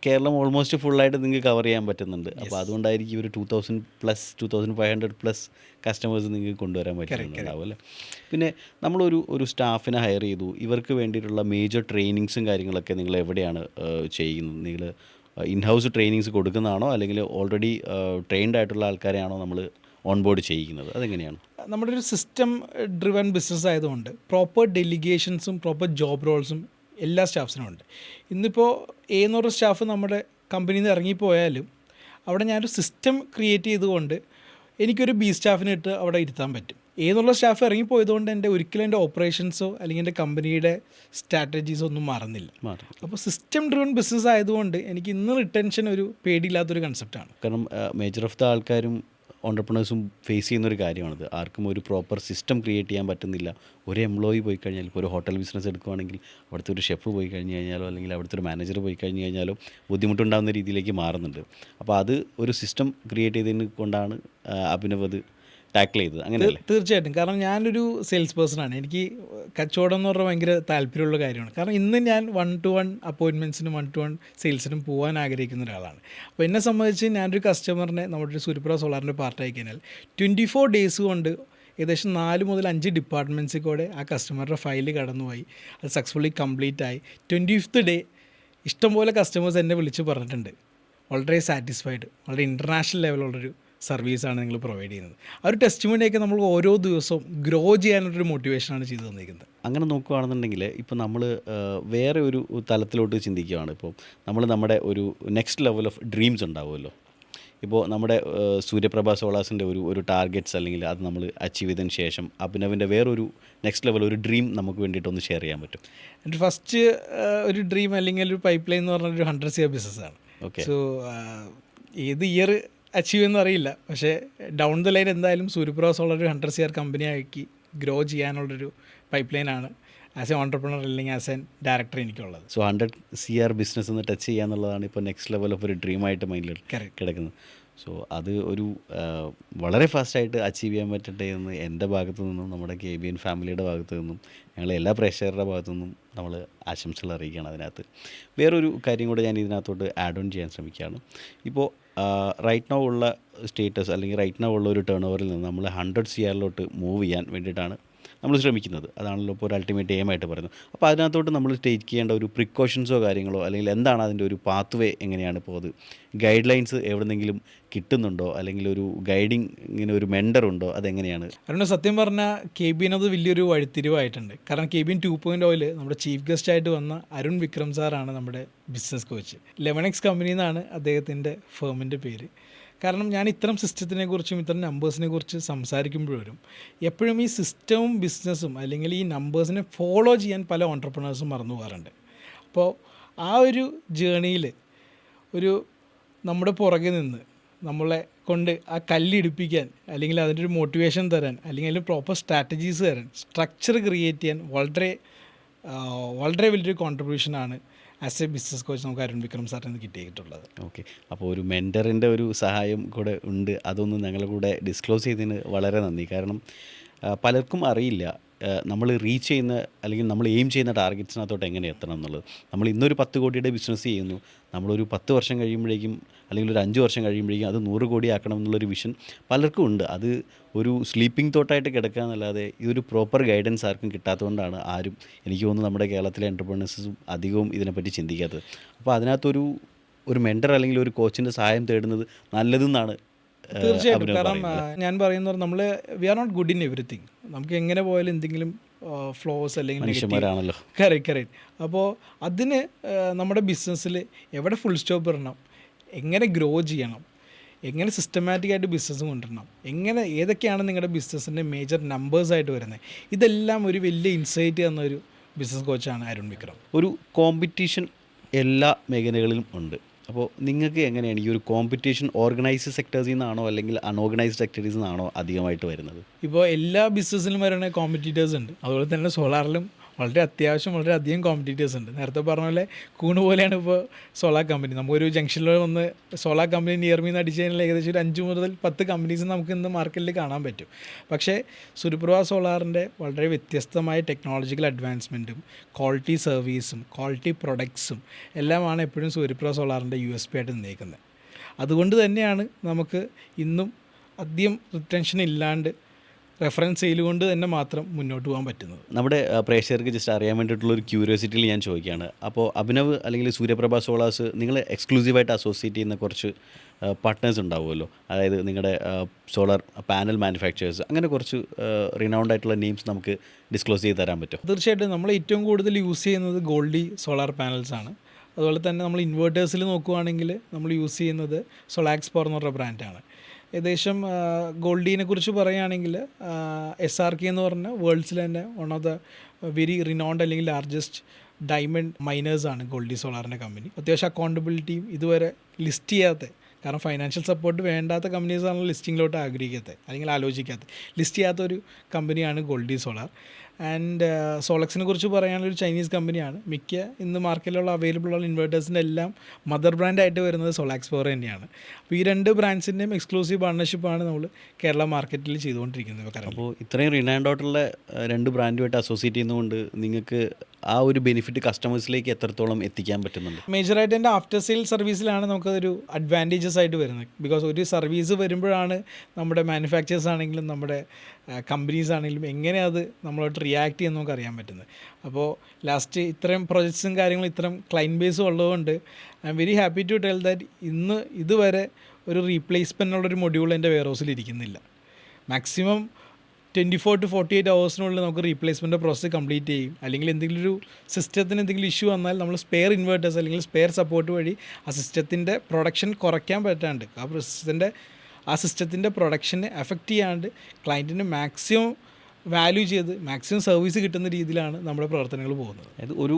കേരളം ഓൾമോസ്റ്റ് ഫുള്ളായിട്ട് നിങ്ങൾക്ക് കവർ ചെയ്യാൻ പറ്റുന്നുണ്ട്. അപ്പോൾ അതുകൊണ്ടായിരിക്കും ഒരു 2,500+ കസ്റ്റമേഴ്സ് നിങ്ങൾക്ക് കൊണ്ടുവരാൻ പറ്റുന്നുണ്ടാവും അല്ലേ. പിന്നെ നമ്മളൊരു സ്റ്റാഫിനെ ഹയർ ചെയ്തു, ഇവർക്ക് വേണ്ടിയിട്ടുള്ള മേജർ ട്രെയിനിങ്സും കാര്യങ്ങളൊക്കെ നിങ്ങൾ എവിടെയാണ് ചെയ്യുന്നത്? നിങ്ങൾ ഇൻഹൗസ് ട്രെയിനിങ്സ് കൊടുക്കുന്നതാണോ അല്ലെങ്കിൽ ഓൾറെഡി ട്രെയിൻഡ് ആയിട്ടുള്ള ആൾക്കാരെയാണോ നമ്മൾ ഓൺ ബോർഡ് ചെയ്യിക്കുന്നത്? അതെങ്ങനെയാണ്? നമ്മുടെ ഒരു സിസ്റ്റം ഡ്രിവൻ ബിസിനസ് ആയതുകൊണ്ട് പ്രോപ്പർ ഡെലിഗേഷൻസും പ്രോപ്പർ ജോബ് റോൾസും എല്ലാ സ്റ്റാഫ്സിനും ഉണ്ട്. ഇന്നിപ്പോൾ എന്നൊരു സ്റ്റാഫ് നമ്മുടെ കമ്പനിയിൽ നിന്ന് ഇറങ്ങിപ്പോയാലും അവിടെ ഞാനൊരു സിസ്റ്റം ക്രിയേറ്റ് ചെയ്തുകൊണ്ട് എനിക്കൊരു ബി സ്റ്റാഫിനെ ഇട്ട് അവിടെ ഇരുത്താൻ പറ്റും. ഏന്നുള്ള സ്റ്റാഫ് ഇറങ്ങിപ്പോയതുകൊണ്ട് എൻ്റെ ഒരിക്കലും എൻ്റെ ഓപ്പറേഷൻസോ അല്ലെങ്കിൽ എൻ്റെ കമ്പനിയുടെ സ്ട്രാറ്റജീസോ ഒന്നും മാറുന്നില്ല. അപ്പോൾ സിസ്റ്റം ഡ്രിവൺ ബിസിനസ് ആയതുകൊണ്ട് എനിക്ക് ഇന്ന് റിട്ടൻഷൻ ഒരു പേടിയില്ലാത്തൊരു കൺസെപ്റ്റാണ്. കാരണം മേജർ ഓഫ് ദ ആൾക്കാരും ഓണ്ടർപ്രണേഴ്സും ഫേസ് ചെയ്യുന്നൊരു കാര്യമാണിത്. ആർക്കും ഒരു പ്രോപ്പർ സിസ്റ്റം ക്രിയേറ്റ് ചെയ്യാൻ പറ്റുന്നില്ല. ഒരു എംപ്ലോയി പോയി കഴിഞ്ഞാൽ, ഇപ്പോൾ ഒരു ഹോട്ടൽ ബിസിനസ് എടുക്കുകയാണെങ്കിൽ അവിടുത്തെ ഒരു ഷെഫ് പോയി കഴിഞ്ഞ് കഴിഞ്ഞാലോ അല്ലെങ്കിൽ അവിടുത്തെ ഒരു മാനേജർ പോയി കഴിഞ്ഞ് കഴിഞ്ഞാലോ ബുദ്ധിമുട്ടുണ്ടാകുന്ന രീതിയിലേക്ക് മാറുന്നുണ്ട്. അപ്പോൾ അത് ഒരു സിസ്റ്റം ക്രിയേറ്റ് ചെയ്തതിന് കൊണ്ടാണ് അഭിനവ് അത് ടാക്കിൾ ചെയ്തത്. അങ്ങനെയല്ലേ? തീർച്ചയായിട്ടും. കാരണം ഞാനൊരു സെയിൽസ് പേഴ്സണാണ്. എനിക്ക് കച്ചവടം എന്ന് പറഞ്ഞാൽ ഭയങ്കര താല്പര്യമുള്ള കാര്യമാണ്. കാരണം ഇന്ന് ഞാൻ 1-to-1 അപ്പോയിൻറ്റ്മെൻറ്റ്സിനും 1-to-1 സെയിൽസിനും പോകാൻ ആഗ്രഹിക്കുന്ന ഒരാളാണ്. അപ്പോൾ എന്നെ സംബന്ധിച്ച് ഞാനൊരു കസ്റ്റമറിനെ നമ്മുടെ ഒരു സൂര്യപ്രഭ സോളാറിൻ്റെ പാർട്ടായി കഴിഞ്ഞാൽ 24 ഡേയ്സ് കൊണ്ട് ഏകദേശം 4 മുതൽ 5 ഡിപ്പാർട്ട്മെൻറ്റ്സിൽ കൂടെ ആ കസ്റ്റമറുടെ ഫയൽ കടന്നുപോയി. അത് സക്സസ്ഫുള്ളി കംപ്ലീറ്റ് ആയി. 25th ഡേ ഇഷ്ടംപോലെ കസ്റ്റമേഴ്സ് എന്നെ വിളിച്ച് പറഞ്ഞിട്ടുണ്ട് വളരെ സാറ്റിസ്ഫൈഡ്, വളരെ ഇൻ്റർനാഷണൽ ലെവലുള്ളൊരു സർവീസാണ് നിങ്ങൾ പ്രൊവൈഡ് ചെയ്യുന്നത്. ആ ഒരു ടെസ്റ്റിമണിയൊക്കെ നമ്മൾ ഓരോ ദിവസവും ഗ്രോ ചെയ്യാനുള്ളൊരു മോട്ടിവേഷനാണ് ചെയ്തു തന്നിരിക്കുന്നത്. അങ്ങനെ നോക്കുകയാണെന്നുണ്ടെങ്കിൽ ഇപ്പോൾ നമ്മൾ വേറെ ഒരു തലത്തിലോട്ട് ചിന്തിക്കുകയാണ്. ഇപ്പോൾ നമ്മുടെ ഒരു നെക്സ്റ്റ് ലെവൽ ഓഫ് ഡ്രീംസ് ഉണ്ടാവുമല്ലോ. ഇപ്പോൾ നമ്മുടെ സൂര്യപ്രഭ സോളാസിൻ്റെ ഒരു ടാർഗറ്റ്സ് അല്ലെങ്കിൽ അത് നമ്മൾ അച്ചീവ് ചെയ്തതിന് ശേഷം അഭിനവിൻ്റെ വേറൊരു നെക്സ്റ്റ് ലെവൽ ഒരു ഡ്രീം നമുക്ക് വേണ്ടിയിട്ടൊന്ന് ഷെയർ ചെയ്യാൻ പറ്റും? എൻ്റെ ഫസ്റ്റ് ഒരു ഡ്രീം അല്ലെങ്കിൽ ഒരു പൈപ്പ് ലൈൻ എന്ന് പറഞ്ഞൊരു 100 CR ബിസിനസ്സാണ്. ഓക്കെ. സോ ഏത് ഇയർ അച്ചീവ് എന്ന് അറിയില്ല, പക്ഷേ ഡൗൺ ദ ലൈൻ എന്തായാലും സൂര്യപ്രഭ സോളാർ ഒരു 100 CR കമ്പനിയാക്കി ഗ്രോ ചെയ്യാനുള്ളൊരു പൈപ്പ് ലൈനാണ് ആസ് എ ഓൺടർപ്രണർ അല്ലെങ്കിൽ ആസ് എ ഡയറക്ടർ എനിക്കുള്ളത്. സോ 100 CR ബിസിനസ് ഒന്ന് ടച്ച് ചെയ്യുക എന്നുള്ളതാണ് ഇപ്പോൾ നെക്സ്റ്റ് ലെവൽ ഓഫ് ഒരു ഡ്രീമായിട്ട് മൈൻഡിൽ കിടക്കുന്നത്. സോ അത് ഒരു വളരെ ഫാസ്റ്റായിട്ട് അച്ചീവ് ചെയ്യാൻ പറ്റട്ടെ എന്ന് എൻ്റെ ഭാഗത്തു നിന്നും നമ്മുടെ KBN ഫാമിലിയുടെ ഭാഗത്തു നിന്നും ഞങ്ങൾ എല്ലാ പ്രേക്ഷകരുടെ ഭാഗത്തു നിന്നും നമ്മൾ ആശംസകൾ അറിയിക്കുകയാണ് അതിനകത്ത്. വേറൊരു കാര്യം കൂടെ ഞാൻ ഇതിനകത്തോട്ട് ആഡ് ഓൺ ചെയ്യാൻ ശ്രമിക്കുകയാണ്. ഇപ്പോൾ റൈറ്റ് നൗ ഉള്ള സ്റ്റേറ്റസ് അല്ലെങ്കിൽ റൈറ്റ് നൗ ഉള്ള ഒരു ടേൺ ഓവറിൽ നിന്ന് നമ്മൾ 100 CR മൂവ് ചെയ്യാൻ വേണ്ടിയിട്ടാണ് നമ്മൾ ശ്രമിക്കുന്നത്. അതാണല്ലോ ഇപ്പോൾ ഒരു അൾട്ടിമേറ്റ് എയിമായിട്ട് പറയുന്നത്. അപ്പോൾ അതിനകത്തോട്ട് നമ്മൾ ടേക്ക് ചെയ്യേണ്ട ഒരു പ്രിക്കോഷൻസോ കാര്യങ്ങളോ അല്ലെങ്കിൽ എന്താണ് അതിൻ്റെ ഒരു പാത്ത് വേ, എങ്ങനെയാണ് ഇപ്പോൾ അത് ഗൈഡ് ലൈൻസ് എവിടെന്നെങ്കിലും കിട്ടുന്നുണ്ടോ, അല്ലെങ്കിൽ ഒരു ഗൈഡിങ് ഇങ്ങനെ ഒരു മെൻഡർ ഉണ്ടോ, അതെങ്ങനെയാണ്? അതുകൊണ്ട് സത്യം പറഞ്ഞാൽ KBN അത് വലിയൊരു വഴിത്തിരിവായിട്ടുണ്ട്. കാരണം KBN 2.0 നമ്മുടെ ചീഫ് ഗസ്റ്റായിട്ട് വന്ന അരുൺ വിക്രം സാറാണ് നമ്മുടെ ബിസിനസ് കോച്ച്. 11X കമ്പനി എന്നാണ് അദ്ദേഹത്തിൻ്റെ ഫേമിൻ്റെ പേര്. കാരണം ഞാൻ ഇത്തരം സിസ്റ്റത്തിനെ കുറിച്ചും ഇത്തരം നമ്പേഴ്സിനെ കുറിച്ച് സംസാരിക്കുമ്പോഴും എപ്പോഴും ഈ സിസ്റ്റവും ബിസിനസ്സും അല്ലെങ്കിൽ ഈ നമ്പേഴ്സിനെ ഫോളോ ചെയ്യാൻ പല ഓൺട്രപ്രണേഴ്സും മറന്നു പോകാറുണ്ട്. അപ്പോൾ ആ ഒരു ജേണിയിൽ ഒരു നമ്മുടെ പുറകെ നിന്ന് നമ്മളെ കൊണ്ട് ആ കല്ലിടിപ്പിക്കാൻ, അല്ലെങ്കിൽ അതിൻ്റെ ഒരു മോട്ടിവേഷൻ തരാൻ, അല്ലെങ്കിൽ അതിൽ പ്രോപ്പർ സ്ട്രാറ്റജീസ് തരാൻ, സ്ട്രക്ചർ ക്രിയേറ്റ് ചെയ്യാൻ വളരെ വലിയൊരു കോൺട്രിബ്യൂഷനാണ് ആസ് എ ബിസിനസ് കോച്ച് നമുക്ക് അരുൺ വിക്രം സാറിൽ നിന്ന് കിട്ടിയിട്ടുള്ളത്. ഓക്കെ, അപ്പോൾ ഒരു മെൻറ്ററിൻ്റെ ഒരു സഹായം കൂടെ ഉണ്ട്. അതൊന്ന് ഞങ്ങളുടെ കൂടെ ഡിസ്ക്ലോസ് ചെയ്തതിന് വളരെ നന്ദി. കാരണം പലർക്കും അറിയില്ല നമ്മൾ റീച്ച് ചെയ്യുന്ന അല്ലെങ്കിൽ നമ്മൾ എയിം ചെയ്യുന്ന ടാർഗറ്റ്സിനകത്തോട്ട് എങ്ങനെ എത്തണം എന്നുള്ളത്. നമ്മൾ ഇന്നൊരു 10 കോടിയുടെ ബിസിനസ് ചെയ്യുന്നു, നമ്മളൊരു 10 വർഷം കഴിയുമ്പോഴേക്കും അല്ലെങ്കിൽ ഒരു 5 വർഷം കഴിയുമ്പോഴേക്കും അത് 100 കോടി ആക്കണം എന്നുള്ളൊരു വിഷൻ പലർക്കും ഉണ്ട്. അത് ഒരു സ്ലീപ്പിംഗ് തോട്ടായിട്ട് കിടക്കുക എന്നല്ലാതെ ഇതൊരു പ്രോപ്പർ ഗൈഡൻസ് ആർക്കും കിട്ടാത്തതുകൊണ്ടാണ് ആരും, എനിക്ക് തോന്നുന്നു നമ്മുടെ കേരളത്തിലെ എൻ്റർപ്രണേഴ്സും അധികവും ഇതിനെപ്പറ്റി ചിന്തിക്കാത്തത്. അപ്പോൾ അതിനകത്തൊരു മെൻറ്റർ അല്ലെങ്കിൽ ഒരു കോച്ചിൻ്റെ സഹായം തേടുന്നത് നല്ലതെന്നാണ് തീർച്ചയായിട്ടും. കാരണം ഞാൻ പറയുന്നത് നമ്മൾ we are not good in everything. നമുക്ക് എങ്ങനെ പോയാലും എന്തെങ്കിലും ഫ്ലോസ് അല്ലെങ്കിൽ മനുഷ്യന്മാരാണല്ലോ. കറക്റ്റ്. അപ്പോൾ അതിന് നമ്മുടെ ബിസിനസ്സിൽ എവിടെ ഫുൾ സ്റ്റോപ്പ് ഇടണം, എങ്ങനെ ഗ്രോ ചെയ്യണം, എങ്ങനെ സിസ്റ്റമാറ്റിക്കായിട്ട് ബിസിനസ് കൊണ്ടുവരണം, ഏതൊക്കെയാണ് നിങ്ങളുടെ ബിസിനസ്സിൻ്റെ മേജർ നമ്പേഴ്സായിട്ട് വരുന്നത്, ഇതെല്ലാം ഒരു വലിയ ഇൻസൈറ്റ് തന്നൊരു ബിസിനസ് കോച്ചാണ് അരുൺ വിക്രം. ഒരു കോമ്പറ്റീഷൻ എല്ലാ മേഖലകളിലും ഉണ്ട്. അപ്പോൾ നിങ്ങൾക്ക് എങ്ങനെയാണ് ഈ ഒരു കോമ്പറ്റീഷൻ ഓർഗനൈസ്ഡ് സെക്ടേഴ്സിൽ നിന്നാണോ അല്ലെങ്കിൽ അൺഓർഗനൈസ്ഡ് സെക്ടേഴ്സിൽ നിന്നാണോ അധികമായിട്ട് വരുന്നത്? ഇപ്പോൾ എല്ലാ ബിസിനസ്സിലും വരുന്ന കോമ്പറ്റീറ്റേഴ്സ് ഉണ്ട്. അതുപോലെ തന്നെ സോളാറിലും വളരെ അധികം കോമ്പറ്റീറ്റേഴ്സ് ഉണ്ട്. നേരത്തെ പറഞ്ഞ പോലെ കൂണ് പോലെയാണ് ഇപ്പോൾ സോളാർ കമ്പനി. നമുക്കൊരു ജംഗ്ഷനിൽ വന്ന് സോളാർ കമ്പനി നിയർമീന്ന് അടിച്ചു കഴിഞ്ഞാൽ ഏകദേശം ഒരു 5 മുതൽ 10 കമ്പനീസ് നമുക്ക് ഇന്ന് മാർക്കറ്റിൽ കാണാൻ പറ്റും. പക്ഷേ സൂര്യപ്രഭ സോളാറിൻ്റെ വളരെ വ്യത്യസ്തമായ ടെക്നോളജിക്കൽ അഡ്വാൻസ്മെൻറ്റും ക്വാളിറ്റി സർവീസും ക്വാളിറ്റി പ്രൊഡക്ട്സും എല്ലാമാണ് എപ്പോഴും സൂര്യപ്രഭ സോളാറിൻ്റെ USP ആയിട്ട് നിൽക്കുന്നത്. അതുകൊണ്ട് തന്നെയാണ് നമുക്ക് ഇന്നും അധികം റിട്ടൻഷൻ ഇല്ലാണ്ട് റെഫറൻസ് സെയിൽ കൊണ്ട് തന്നെ മാത്രം മുന്നോട്ട് പോകാൻ പറ്റുന്നത്. നമ്മുടെ പ്രേക്ഷകർക്ക് ജസ്റ്റ് അറിയാൻ വേണ്ടിയിട്ടുള്ളൊരു ക്യൂരിയോസിറ്റിയിൽ ഞാൻ ചോദിക്കുകയാണ്. അപ്പോൾ അഭിനവ് അല്ലെങ്കിൽ സൂര്യപ്രഭ സോളാർസ് നിങ്ങൾ എക്സ്ക്ലൂസീവായിട്ട് അസോസിയേറ്റ് ചെയ്യുന്ന കുറച്ച് പാർട്ട്നേഴ്സ് ഉണ്ടാവുമല്ലോ. അതായത് നിങ്ങളുടെ സോളാർ പാനൽ മാനുഫാക്ചേഴ്സ്, അങ്ങനെ കുറച്ച് റിനൗണ്ട് ആയിട്ടുള്ള നെയിംസ് നമുക്ക് ഡിസ്ക്ലോസ് ചെയ്ത് തരാൻ പറ്റും? തീർച്ചയായിട്ടും. നമ്മൾ ഏറ്റവും കൂടുതൽ യൂസ് ചെയ്യുന്നത് ഗോൾഡി സോളാർ പാനൽസ് ആണ്. അതുപോലെ തന്നെ നമ്മൾ ഇൻവേർട്ടേഴ്സിൽ നോക്കുകയാണെങ്കിൽ നമ്മൾ യൂസ് ചെയ്യുന്നത് സോളാക്സ് പവർ എന്ന് പറഞ്ഞ ബ്രാൻഡാണ്. ഏകദേശം ഗോൾഡീനെ കുറിച്ച് പറയുകയാണെങ്കിൽ SRK എന്ന് പറഞ്ഞ വേൾഡ്സിൽ തന്നെ one of the very renowned അല്ലെങ്കിൽ ലാർജസ്റ്റ് ഡയമണ്ട് മൈനേഴ്സാണ് ഗോൾഡി സോളാറിൻ്റെ കമ്പനി. അത്യാവശ്യം അക്കൗണ്ടബിലിറ്റിയും ഇതുവരെ ലിസ്റ്റ് ചെയ്യാത്ത, കാരണം ഫൈനാൻഷ്യൽ സപ്പോർട്ട് വേണ്ടാത്ത കമ്പനീസാണല്ലോ ലിസ്റ്റിങ്ങിലോട്ട് ആഗ്രഹിക്കാത്തത് അല്ലെങ്കിൽ ആലോചിക്കാത്തത്. ലിസ്റ്റ് ചെയ്യാത്ത ഒരു കമ്പനിയാണ് ഗോൾഡി സോളാർ. ആൻഡ് സോളക്സിനെ കുറിച്ച് പറയാനുള്ള ഒരു ചൈനീസ് കമ്പനിയാണ്. മിക്ക ഇന്ന് മാർക്കറ്റിലുള്ള അവൈലബിൾ ഉള്ള ഇൻവേർട്ടേഴ്സിൻ്റെ എല്ലാം മദർ ബ്രാൻഡായിട്ട് വരുന്നത് സോളാക്സ് പവർ തന്നെയാണ്. അപ്പോൾ ഈ 2 ബ്രാൻഡ്സിൻ്റെയും എക്സ്ക്ലൂസീവ് പാർട്ണർഷിപ്പാണ് നമ്മൾ കേരള മാർക്കറ്റിൽ ചെയ്തുകൊണ്ടിരിക്കുന്നത്. അപ്പോൾ ഇത്രയും റിനൗണ്ട് ആയിട്ടുള്ള 2 ബ്രാൻഡുമായിട്ട് അസോസിയേറ്റ് ചെയ്യുന്നതുകൊണ്ട് നിങ്ങൾക്ക് ആ ഒരു ബെനിഫിറ്റ് കസ്റ്റമേഴ്സിലേക്ക് എത്രത്തോളം എത്തിക്കാൻ പറ്റുന്നുണ്ട്? മേജറായിട്ട് എൻ്റെ ആഫ്റ്റർ സെയിൽ സർവീസിലാണ് നമുക്കതൊരു അഡ്വാൻറ്റേജസ് ആയിട്ട് വരുന്നത്. ബിക്കോസ് ഒരു സർവീസ് വരുമ്പോഴാണ് നമ്മുടെ മാനുഫാക്ചേഴ്സ് ആണെങ്കിലും നമ്മുടെ കമ്പനീസ് ആണെങ്കിലും എങ്ങനെ അത് നമ്മളോട്ട് റിയാക്ട് ചെയ്യാൻ നമുക്ക് അറിയാൻ പറ്റുന്നത്. അപ്പോൾ ലാസ്റ്റ് ഇത്രയും പ്രൊജക്ട്സും കാര്യങ്ങളും ഇത്രയും ക്ലൈൻറ്റ് ബേസും ഉള്ളതുകൊണ്ട് I am very happy to tell that ഇതുവരെ ഒരു റീപ്ലേസ്മെൻ്റ് ഉള്ളൊരു മൊഡ്യൂൾ എൻ്റെ വെയർ ഹൗസിൽ ഇരിക്കുന്നില്ല. മാക്സിമം 24 to 48 hours നമുക്ക് റീപ്ലേസ്മെൻ്റ് പ്രോസസ്സ് കംപ്ലീറ്റ് ചെയ്യും. അല്ലെങ്കിൽ എന്തെങ്കിലും ഒരു സിസ്റ്റത്തിന് എന്തെങ്കിലും ഇഷ്യൂ വന്നാൽ നമ്മൾ സ്പെയർ ഇൻവേർട്ടേഴ്സ് അല്ലെങ്കിൽ സ്പെയർ സപ്പോർട്ട് വഴി ആ സിസ്റ്റത്തിൻ്റെ പ്രൊഡക്ഷൻ കുറയ്ക്കാൻ പറ്റാണ്ട്, ആ സിസ്റ്റത്തിൻ്റെ പ്രൊഡക്ഷനെ എഫക്റ്റ് ചെയ്യാണ്ട് ക്ലയൻറ്റിന് മാക്സിമം വാല്യൂ ചെയ്ത് മാക്സിമം സർവീസ് കിട്ടുന്ന രീതിയിലാണ് നമ്മുടെ പ്രവർത്തനങ്ങൾ പോകുന്നത്. അതായത് ഒരു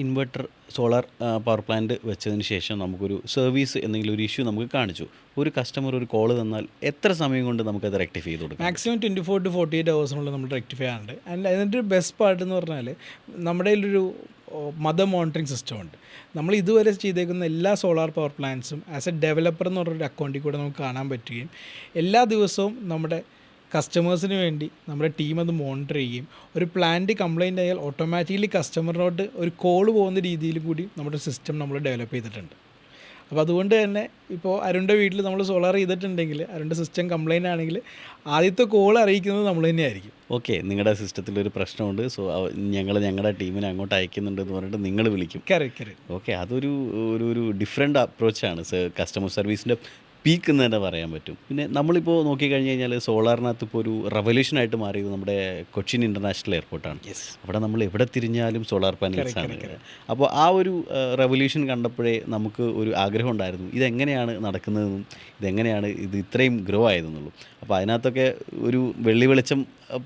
ഇൻവെർട്ടർ സോളാർ പവർ പ്ലാന്റ് വെച്ചതിന് ശേഷം നമുക്കൊരു സർവീസ് എന്തെങ്കിലും ഒരു ഇഷ്യൂ നമുക്ക് കാണിച്ചു, ഒരു കസ്റ്റമർ ഒരു കോൾ തന്നാൽ എത്ര സമയം കൊണ്ട് നമുക്കത് റെക്ടിഫൈ ചെയ്ത് കൊടുക്കാം? മാക്സിമം 24 to 48 hours നമ്മൾ റെക്ടിഫൈ ചെയ്യാറുണ്ട്. ആൻഡ് അതിൻ്റെ ഒരു ബെസ്റ്റ് പാർട്ട് എന്ന് പറഞ്ഞാൽ നമ്മുടെ കയ്യിലൊരു മദർ മോണിറ്ററിങ് സിസ്റ്റം ഉണ്ട്. നമ്മൾ ഇതുവരെ ചെയ്തേക്കുന്ന എല്ലാ സോളാർ പവർ പ്ലാന്റ്സും ആസ് എ ഡെവലപ്പർ എന്ന് പറഞ്ഞൊരു അക്കൗണ്ടിൽ കൂടെ നമുക്ക് കാണാൻ പറ്റുകയും എല്ലാ ദിവസവും നമ്മുടെ കസ്റ്റമേഴ്സിന് വേണ്ടി നമ്മുടെ ടീം അത് മോണിറ്റർ ചെയ്യുകയും ഒരു പ്ലാന്റ് കംപ്ലൈൻ്റ് ആയാൽ ഓട്ടോമാറ്റിക്കലി കസ്റ്റമറിനോട്ട് ഒരു കോൾ പോകുന്ന രീതിയിലും കൂടി നമ്മുടെ സിസ്റ്റം നമ്മൾ ഡെവലപ്പ് ചെയ്തിട്ടുണ്ട്. അപ്പോൾ അതുകൊണ്ട് തന്നെ ഇപ്പോൾ അരുണിൻ്റെ വീട്ടിൽ നമ്മൾ സോളാർ ചെയ്തിട്ടുണ്ടെങ്കിൽ അരുണിൻ്റെ സിസ്റ്റം കംപ്ലൈൻ്റ് ആണെങ്കിൽ ആദ്യത്തെ കോൾ അറിയിക്കുന്നത് നമ്മൾ തന്നെയായിരിക്കും. ഓക്കെ, നിങ്ങളുടെ സിസ്റ്റത്തിലൊരു പ്രശ്നമുണ്ട്, സോ ഞങ്ങളുടെ ടീമിനെ അങ്ങോട്ട് അയക്കുന്നുണ്ട് എന്ന് പറഞ്ഞിട്ട് നിങ്ങൾ വിളിക്കും. കറക്റ്റ്. ഓക്കെ, അതൊരു ഒരു ഡിഫറെൻ്റ് അപ്രോച്ചാണ് കസ്റ്റമർ സർവീസിൻ്റെ പീക്ക് എന്ന് തന്നെ പറയാൻ പറ്റും. പിന്നെ നമ്മളിപ്പോൾ നോക്കിക്കഴിഞ്ഞ് കഴിഞ്ഞാൽ സോളാറിനകത്ത് ഇപ്പോൾ ഒരു റവല്യൂഷനായിട്ട് മാറിയത് നമ്മുടെ കൊച്ചിൻ ഇൻ്റർനാഷണൽ എയർപോർട്ടാണ്. അവിടെ നമ്മൾ എവിടെ തിരിഞ്ഞാലും സോളാർ പാനൽസാണ്. അപ്പോൾ ആ ഒരു റവല്യൂഷൻ കണ്ടപ്പോഴേ നമുക്ക് ഒരു ആഗ്രഹം ഉണ്ടായിരുന്നു ഇതെങ്ങനെയാണ് നടക്കുന്നതെന്നും ഇതെങ്ങനെയാണ് ഇത് ഇത്രയും ഗ്രോ ആയതെന്നുള്ളൂ. അപ്പോൾ അതിനകത്തൊക്കെ ഒരു വെള്ളി വെളിച്ചം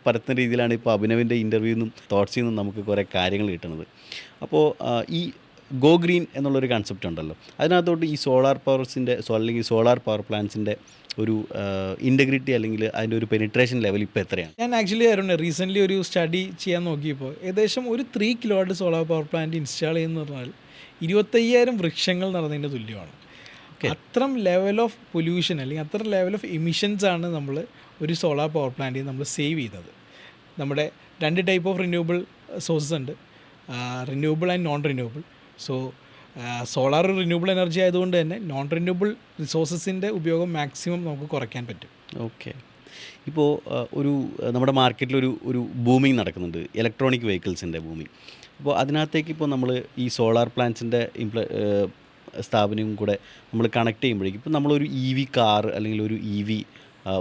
പരത്തുന്ന രീതിയിലാണ് ഇപ്പോൾ അഭിനവിൻ്റെ ഇൻ്റർവ്യൂവിൽ നിന്നും തോട്ട്സിൽ നിന്നും നമുക്ക് കുറേ കാര്യങ്ങൾ കിട്ടുന്നത്. അപ്പോൾ ഈ ഗോ ഗ്രീൻ എന്നുള്ളൊരു കൺസെപ്റ്റ് ഉണ്ടല്ലോ, അതിനകത്തോട്ട് ഈ സോളാർ പവർസിൻ്റെ അല്ലെങ്കിൽ സോളാർ പവർ പ്ലാന്റ്സിൻ്റെ ഒരു ഇൻറ്റഗ്രിറ്റി അല്ലെങ്കിൽ അതിൻ്റെ ഒരു പെനിട്രേഷൻ ലെവൽ ഇപ്പോൾ എത്രയാണ്? ഞാൻ ആക്ച്വലി റീസെൻ്റ്ലി ഒരു സ്റ്റഡി ചെയ്യാൻ നോക്കിയപ്പോൾ ഏകദേശം ഒരു 3 kilowatt solar power plant install ചെയ്യുന്ന പറഞ്ഞാൽ 25,000 വൃക്ഷങ്ങൾ നടന്നതിൻ്റെ തുല്യമാണ്. അത്തരം ലെവൽ ഓഫ് പൊല്യൂഷൻ അല്ലെങ്കിൽ അത്ര ലെവൽ ഓഫ് എമിഷൻസ് ആണ് നമ്മൾ ഒരു സോളാർ പവർ പ്ലാന്റിൽ നമ്മൾ സേവ് ചെയ്യുന്നത്. നമ്മുടെ 2 ടൈപ്പ് ഓഫ് റിന്യൂവബിൾ സോഴ്സസ് ഉണ്ട്, renewable and non renewable. So solar renewable energy ആയതുകൊണ്ട് തന്നെ നോൺ റിന്യൂവബിൾ റിസോഴ്സസിൻ്റെ ഉപയോഗം മാക്സിമം നമുക്ക് കുറയ്ക്കാൻ പറ്റും. ഓക്കെ, ഇപ്പോൾ നമ്മുടെ മാർക്കറ്റിലൊരു ബൂമിങ് നടക്കുന്നുണ്ട്, ഇലക്ട്രോണിക് വെഹിക്കിൾസിൻ്റെ ബൂമിങ്. അപ്പോൾ അതിനകത്തേക്ക് ഇപ്പോൾ നമ്മൾ ഈ സോളാർ പ്ലാന്റ്സിൻ്റെ സ്ഥാപനവും കൂടെ നമ്മൾ കണക്ട് ചെയ്യുമ്പോഴേക്കും ഇപ്പോൾ നമ്മളൊരു EV കാർ അല്ലെങ്കിൽ ഒരു EV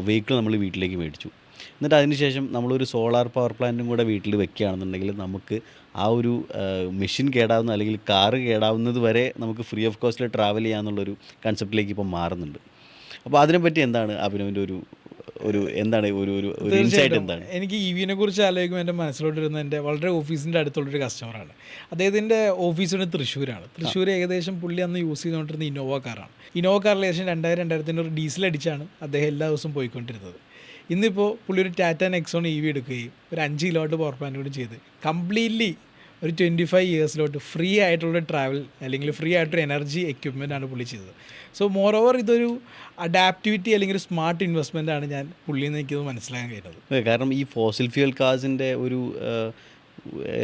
വെഹിക്കിൾ നമ്മൾ വീട്ടിലേക്ക് മേടിച്ചു, എന്നിട്ട് അതിനുശേഷം നമ്മളൊരു സോളാർ പവർ പ്ലാന്റും കൂടെ വീട്ടിൽ വെക്കുകയാണെന്നുണ്ടെങ്കിൽ നമുക്ക് ആ ഒരു മെഷീൻ കേടാവുന്ന അല്ലെങ്കിൽ കാറ് കേടാവുന്നത് വരെ നമുക്ക് ഫ്രീ ഓഫ് കോസ്റ്റിൽ ട്രാവൽ ചെയ്യാമെന്നുള്ളൊരു കൺസെപ്റ്റിലേക്ക് ഇപ്പോൾ മാറുന്നുണ്ട്. അപ്പോൾ അതിനെപ്പറ്റി എന്താണ് അഭിനവിൻ്റെ എന്താണ് ഒരു ഇൻസൈറ്റ് എന്താണ്? എനിക്ക് EVനെ കുറിച്ച് ആലോചിക്കുമ്പോൾ എൻ്റെ മനസ്സിലോട്ട് വരുന്ന എൻ്റെ വളരെ ഓഫീസിൻ്റെ അടുത്തുള്ളൊരു കസ്റ്റമറാണ്. അദ്ദേഹത്തിൻ്റെ ഓഫീസിന് തൃശ്ശൂരാണ്. തൃശ്ശൂർ ഏകദേശം പുള്ളി അന്ന് യൂസ് ചെയ്തുകൊണ്ടിരുന്ന ഇന്നോവ കാറാണ്. ഇന്നോവ കാറിൽ ഏകദേശം 2000-2500 ഡീസൽ അടിച്ചാണ് അദ്ദേഹം എല്ലാ ദിവസവും പോയിക്കൊണ്ടിരുന്നത്. ഇന്നിപ്പോൾ പുള്ളി ഒരു ടാറ്റ നെക്സോൺ EV എടുക്കുകയും ഒരു 5 കിലോവാട്ട് പവർ പ്ലാന്റ് കൂടി ചെയ്ത് കംപ്ലീറ്റ്ലി ഒരു 25 ഇയേഴ്സിലോട്ട് ഫ്രീ ആയിട്ടുള്ള ട്രാവൽ അല്ലെങ്കിൽ ഫ്രീ ആയിട്ടൊരു എനർജി എക്യുപ്മെൻ്റ് ആണ് പുള്ളി ചെയ്തത്. സോ മോർ ഓവർ ഇതൊരു അഡാപ്റ്റിവിറ്റി അല്ലെങ്കിൽ ഒരു സ്മാർട്ട് ഇൻവെസ്റ്റ്മെൻ്റ് ആണ് ഞാൻ പുള്ളിയിൽ നിന്ന് എനിക്കത് മനസ്സിലാക്കാൻ കഴിയുന്നത്. കാരണം ഈ ഫോസിൽ ഫ്യൂൽ കാർസിൻ്റെ ഒരു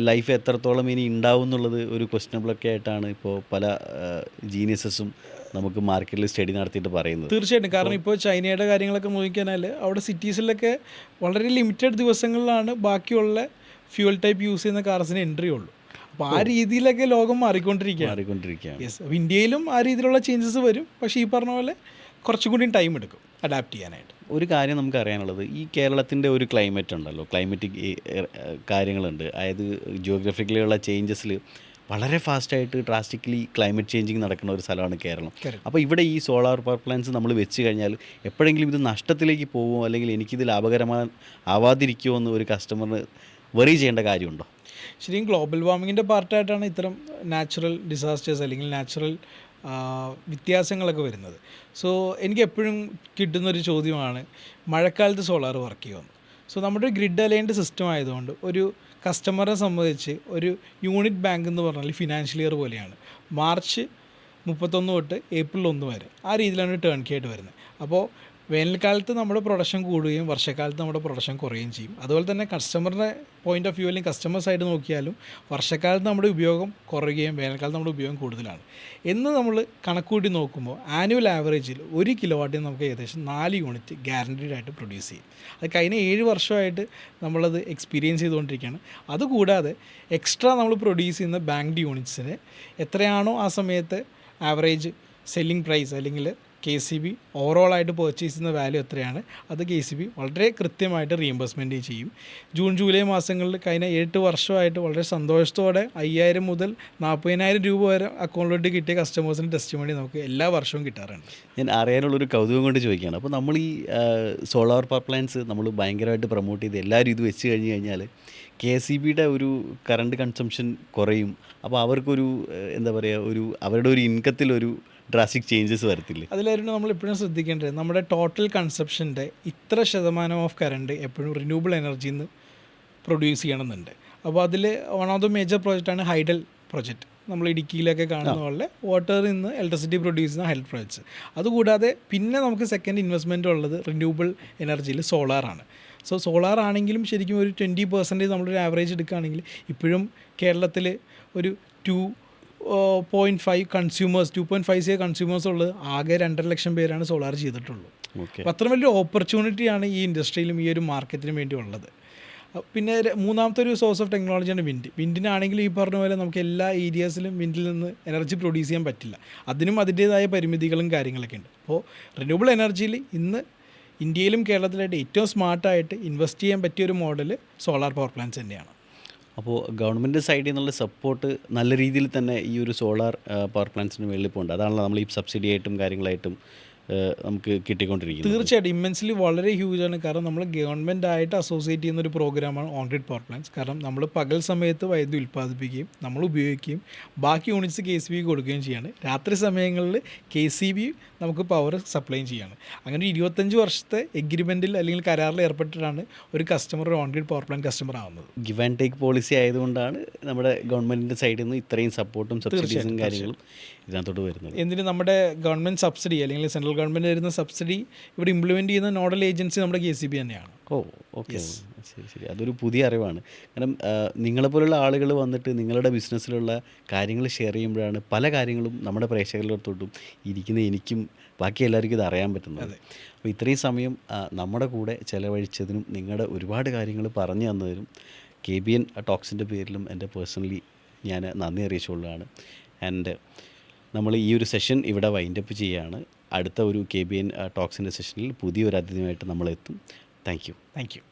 ലൈഫ് എത്രത്തോളം ഇനി ഉണ്ടാവും എന്നുള്ളത് ഒരു ക്വസ്റ്റ്യനബിളൊക്കെ ആയിട്ടാണ് ഇപ്പോൾ പല ജീനിയസസും നമുക്ക് മാർക്കറ്റിൽ സ്റ്റഡി നടത്തിയിട്ട് പറയുന്നത്. തീർച്ചയായിട്ടും. കാരണം ഇപ്പോൾ ചൈനയുടെ കാര്യങ്ങളൊക്കെ നോക്കിക്കഴിഞ്ഞാൽ അവിടെ സിറ്റീസിലൊക്കെ വളരെ ലിമിറ്റഡ് ദിവസങ്ങളിലാണ് ബാക്കിയുള്ള ഫ്യൂൽ ടൈപ്പ് യൂസ് ചെയ്യുന്ന കാർസിന് എൻട്രി ഉള്ളൂ. അപ്പോൾ ആ രീതിയിലൊക്കെ ലോകം മാറിക്കൊണ്ടിരിക്കുകയാണ്. യെസ്, അപ്പോൾ ഇന്ത്യയിലും ആ രീതിയിലുള്ള ചേഞ്ചസ് വരും. പക്ഷേ ഈ പറഞ്ഞ പോലെ കുറച്ചും കൂടി ടൈം എടുക്കും അഡാപ്റ്റ് ചെയ്യാനായിട്ട്. ഒരു കാര്യം നമുക്ക് അറിയാനുള്ളത് ഈ കേരളത്തിൻ്റെ ഒരു ക്ലൈമറ്റ് ഉണ്ടല്ലോ, ക്ലൈമറ്റിക് കാര്യങ്ങളുണ്ട്. അതായത് ജിയോഗ്രഫിക്കലിയുള്ള ചേഞ്ചസിൽ വളരെ ഫാസ്റ്റായിട്ട് ഡ്രാസ്റ്റിക്കലി ക്ലൈമറ്റ് ചേഞ്ചിങ് നടക്കുന്ന ഒരു സ്ഥലമാണ് കേരളം. അപ്പോൾ ഇവിടെ ഈ സോളാർ പവർ പ്ലാന്റ്സ് നമ്മൾ വെച്ച് കഴിഞ്ഞാൽ എപ്പോഴെങ്കിലും ഇത് നഷ്ടത്തിലേക്ക് പോകുമോ അല്ലെങ്കിൽ എനിക്കിത് ആവാതിരിക്കുമോ എന്ന് ഒരു കസ്റ്റമറിന് വെറി ചെയ്യേണ്ട കാര്യമുണ്ടോ? ശരിക്കും ഗ്ലോബൽ വാർമിങ്ങിൻ്റെ പാർട്ടായിട്ടാണ് ഇത്തരം നാച്ചുറൽ ഡിസാസ്റ്റേഴ്സ് അല്ലെങ്കിൽ നാച്ചുറൽ വ്യത്യാസങ്ങളൊക്കെ വരുന്നത്. സോ എനിക്ക് എപ്പോഴും കിട്ടുന്നൊരു ചോദ്യമാണ് മഴക്കാലത്ത് സോളാർ വർക്ക് ചെയ്യുമെന്ന്. സോ നമ്മുടെ ഗ്രിഡ് അലൈൻഡ് സിസ്റ്റം ആയതുകൊണ്ട് ഒരു കസ്റ്റമറെ സംബന്ധിച്ച് ഒരു യൂണിറ്റ് ബാങ്ക് എന്ന് പറഞ്ഞാൽ ഫിനാൻഷ്യൽ ഇയർ പോലെയാണ്. മാർച്ച് 31 തൊട്ട് ഏപ്രിൽ 1 വരെ ആ രീതിയിലാണ് ടേൺ കേ ആയിട്ട് വരുന്നത്. അപ്പോൾ വേനൽക്കാലത്ത് നമ്മുടെ പ്രൊഡക്ഷൻ കൂടുകയും വർഷക്കാലത്ത് നമ്മുടെ പ്രൊഡക്ഷൻ കുറയുകയും ചെയ്യും. അതുപോലെ തന്നെ കസ്റ്റമറുടെ പോയിൻ്റ് ഓഫ് വ്യൂ അല്ലെങ്കിൽ കസ്റ്റമർ സൈഡ് നോക്കിയാലും വർഷക്കാലത്ത് നമ്മുടെ ഉപയോഗം കുറയുകയും വേനൽക്കാലത്ത് നമ്മുടെ ഉപയോഗം കൂടുതലാണ് എന്ന് നമ്മൾ കണക്കൂട്ടി നോക്കുമ്പോൾ ആനുവൽ ആവറേജിൽ 1 കിലോവാട്ടിന് നമുക്ക് ഏകദേശം 4 യൂണിറ്റ് ഗ്യാരണ്ടീഡ് ആയിട്ട് പ്രൊഡ്യൂസ് ചെയ്യും. അത് കഴിഞ്ഞ 7 വർഷമായിട്ട് നമ്മളത് എക്സ്പീരിയൻസ് ചെയ്തുകൊണ്ടിരിക്കുകയാണ്. അതുകൂടാതെ എക്സ്ട്രാ നമ്മൾ പ്രൊഡ്യൂസ് ചെയ്യുന്ന ബാങ്ക്ഡ് യൂണിറ്റ്സിന് എത്രയാണോ ആ സമയത്ത് ആവറേജ് സെല്ലിംഗ് പ്രൈസ് അല്ലെങ്കിൽ KCB ഓവറോളായിട്ട് പർച്ചേസ് ചെയ്യുന്ന വാല്യൂ എത്രയാണ് അത് KCB വളരെ കൃത്യമായിട്ട് റീഇംബേഴ്സ്മെൻറ്റ് ചെയ്യും. ജൂൺ ജൂലൈ മാസങ്ങളിൽ കഴിഞ്ഞ 8 വർഷമായിട്ട് വളരെ സന്തോഷത്തോടെ 5,000 മുതൽ 40,000 രൂപ വരെ അക്കൗണ്ടിലോട്ട് കിട്ടിയ കസ്റ്റമേഴ്സിന് ടെസ്റ്റിമണി നമുക്ക് എല്ലാ വർഷവും കിട്ടാറുണ്ട്. ഞാൻ അറിയാനുള്ളൊരു കൗതുകം കൊണ്ട് ചോദിക്കുകയാണ്. അപ്പോൾ നമ്മൾ ഈ സോളാർ പവർ പ്ലാന്റ്സ് നമ്മൾ ഭയങ്കരമായിട്ട് പ്രൊമോട്ട് ചെയ്ത് എല്ലാവരും ഇത് വെച്ച് കഴിഞ്ഞാൽ KCBയുടെ ഒരു കറണ്ട് കൺസംഷൻ കുറയും. അപ്പോൾ അവർക്കൊരു എന്താ പറയുക അവരുടെ ഒരു ഇൻകത്തിലൊരു ഡ്രാസ്റ്റിക് ചേഞ്ചസ് വരത്തില്ലേ? അതിലായിരുന്നു നമ്മൾ എപ്പോഴും ശ്രദ്ധിക്കേണ്ടത് നമ്മുടെ ടോട്ടൽ കൺസപ്ഷൻ്റെ ഇത്ര ശതമാനം ഓഫ് കറണ്ട് എപ്പോഴും റിന്യൂവബിൾ എനർജിയിൽ നിന്ന് പ്രൊഡ്യൂസ് ചെയ്യണമെന്നുണ്ട്. അപ്പോൾ അതിൽ വൺ ഓഫ് ദ മേജർ പ്രോജക്റ്റാണ് ഹൈഡൽ പ്രൊജക്റ്റ് നമ്മൾ ഇടുക്കിയിലൊക്കെ കാണുന്ന പോലെ വാട്ടറിൽ നിന്ന് ഇലക്ട്രിസിറ്റി പ്രൊഡ്യൂസ് ചെയ്യുന്ന ഹെൽത്ത് പ്രൊജക്ട്സ്. അതുകൂടാതെ പിന്നെ നമുക്ക് സെക്കൻഡ് ഇൻവെസ്റ്റ്മെൻറ്റ് ഉള്ളത് റിന്യൂവബിൾ എനർജിയിൽ സോളാറാണ്. സോ സോളാർ ആണെങ്കിലും ശരിക്കും ഒരു 20% നമ്മളൊരു ആവറേജ് എടുക്കുകയാണെങ്കിൽ ഇപ്പോഴും കേരളത്തിൽ ഒരു 2.5 കൺസ്യൂമേഴ്സ് 2.5 കൺസ്യൂമേഴ്സ് ഉള്ളത് ആകെ 2.5 ലക്ഷം പേരാണ് സോളാർ ചെയ്തിട്ടുള്ളൂ. അപ്പോൾ അത്ര വലിയ ഓപ്പർച്യൂണിറ്റിയാണ് ഈ ഇൻഡസ്ട്രിയിലും ഈ ഒരു മാർക്കറ്റിനും വേണ്ടി ഉള്ളത്. പിന്നെ മൂന്നാമത്തെ ഒരു സോഴ്സ് ഓഫ് ടെക്നോളജിയാണ് വിൻഡിനാണെങ്കിൽ ഈ പറഞ്ഞ പോലെ നമുക്ക് എല്ലാ ഏരിയാസിലും വിൻഡിൽ നിന്ന് എനർജി പ്രൊഡ്യൂസ് ചെയ്യാൻ പറ്റില്ല. അതിനും അതിൻ്റേതായ പരിമിതികളും കാര്യങ്ങളൊക്കെ ഉണ്ട്. അപ്പോൾ റിന്യൂവബിൾ എനർജിയിൽ ഇന്ന് ഇന്ത്യയിലും കേരളത്തിലായിട്ട് ഏറ്റവും സ്മാർട്ടായിട്ട് ഇൻവെസ്റ്റ് ചെയ്യാൻ പറ്റിയ ഒരു മോഡൽ സോളാർ പവർ പ്ലാന്റ്സ് തന്നെയാണ്. അപ്പോൾ ഗവൺമെൻറ് സൈഡിൽ നിന്നുള്ള സപ്പോർട്ട് നല്ല രീതിയിൽ തന്നെ ഈ ഒരു സോളാർ പവർ പ്ലാന്റ്സിന് വെളിയിൽ പോകുന്നുണ്ട്. അതാണല്ലോ നമ്മൾ ഈ സബ്സിഡി ആയിട്ടും കാര്യങ്ങളായിട്ടും നമുക്ക് കിട്ടിക്കൊണ്ടിരിക്കുന്നത്. തീർച്ചയായിട്ടും ഇമ്മൻസ്ലി വളരെ ഹ്യൂജാണ്. കാരണം നമ്മൾ ഗവൺമെൻറ് ആയിട്ട് അസോസിയേറ്റ് ചെയ്യുന്ന ഒരു പ്രോഗ്രാമാണ് ഓൺ ഗ്രിഡ് പവർ പ്ലാന്റ്സ്. കാരണം നമ്മൾ പകൽ സമയത്ത് വൈദ്യുതി ഉൽപ്പാദിപ്പിക്കുകയും നമ്മൾ ഉപയോഗിക്കുകയും ബാക്കി യൂണിറ്റ്സ് KCB കൊടുക്കുകയും ചെയ്യാണ്. രാത്രി സമയങ്ങളിൽ KCB നമുക്ക് പവർ സപ്ലൈയും ചെയ്യാണ്. അങ്ങനെ 25 വർഷത്തെ എഗ്രിമെൻറ്റിൽ അല്ലെങ്കിൽ കരാറിൽ ഏർപ്പെട്ടിട്ടാണ് ഒരു customer on grid power plant customer ആവുന്നത്. ഗിവ് ആൻഡ് ടേക്ക് പോളിസി ആയതുകൊണ്ടാണ് നമ്മുടെ ഗവൺമെൻറ്റിൻ്റെ സൈഡിൽ നിന്ന് ഇത്രയും സപ്പോർട്ടും സബ്സിഡീസും കാര്യങ്ങളും ഇതിനകത്തോട്ട് വരുന്നത്. എന്തിന് നമ്മുടെ ഗവൺമെൻറ് സബ്സിഡി അല്ലെങ്കിൽ സെൻട്രൽ ഗവൺമെൻറ് തരുന്ന സബ്സിഡി ഇവിടെ ഇംപ്ലിമെൻറ്റ് ചെയ്യുന്ന നോഡൽ ഏജൻസി നമ്മുടെ KCB തന്നെയാണ്. ഓക്കെ, ശരി. അതൊരു പുതിയ അറിവാണ്. കാരണം നിങ്ങളെപ്പോലുള്ള ആളുകൾ വന്നിട്ട് നിങ്ങളുടെ ബിസിനസ്സിലുള്ള കാര്യങ്ങൾ ഷെയർ ചെയ്യുമ്പോഴാണ് പല കാര്യങ്ങളും നമ്മുടെ പ്രേക്ഷകരിലോട്ടും ഇരിക്കുന്ന എനിക്കും ബാക്കി എല്ലാവർക്കും ഇത് അറിയാൻ പറ്റുന്നത്. അപ്പോൾ ഇത്രയും സമയം നമ്മുടെ കൂടെ ചിലവഴിച്ചതിനും നിങ്ങളുടെ ഒരുപാട് കാര്യങ്ങൾ പറഞ്ഞു തന്നതിനും KBN ടോക്സിൻ്റെ പേരിലും എൻ്റെ പേഴ്സണലി ഞാൻ നന്ദി അറിയിച്ചുകൊള്ളുകയാണ്. ആൻഡ് നമ്മൾ ഈ ഒരു സെഷൻ ഇവിടെ വൈൻഡപ്പ് ചെയ്യുകയാണ്. അടുത്ത ഒരു KBN ടോക്സിൻ്റെ സെഷനിൽ പുതിയൊരു അതിഥിയുമായിട്ട് നമ്മളെത്തും. Thank you.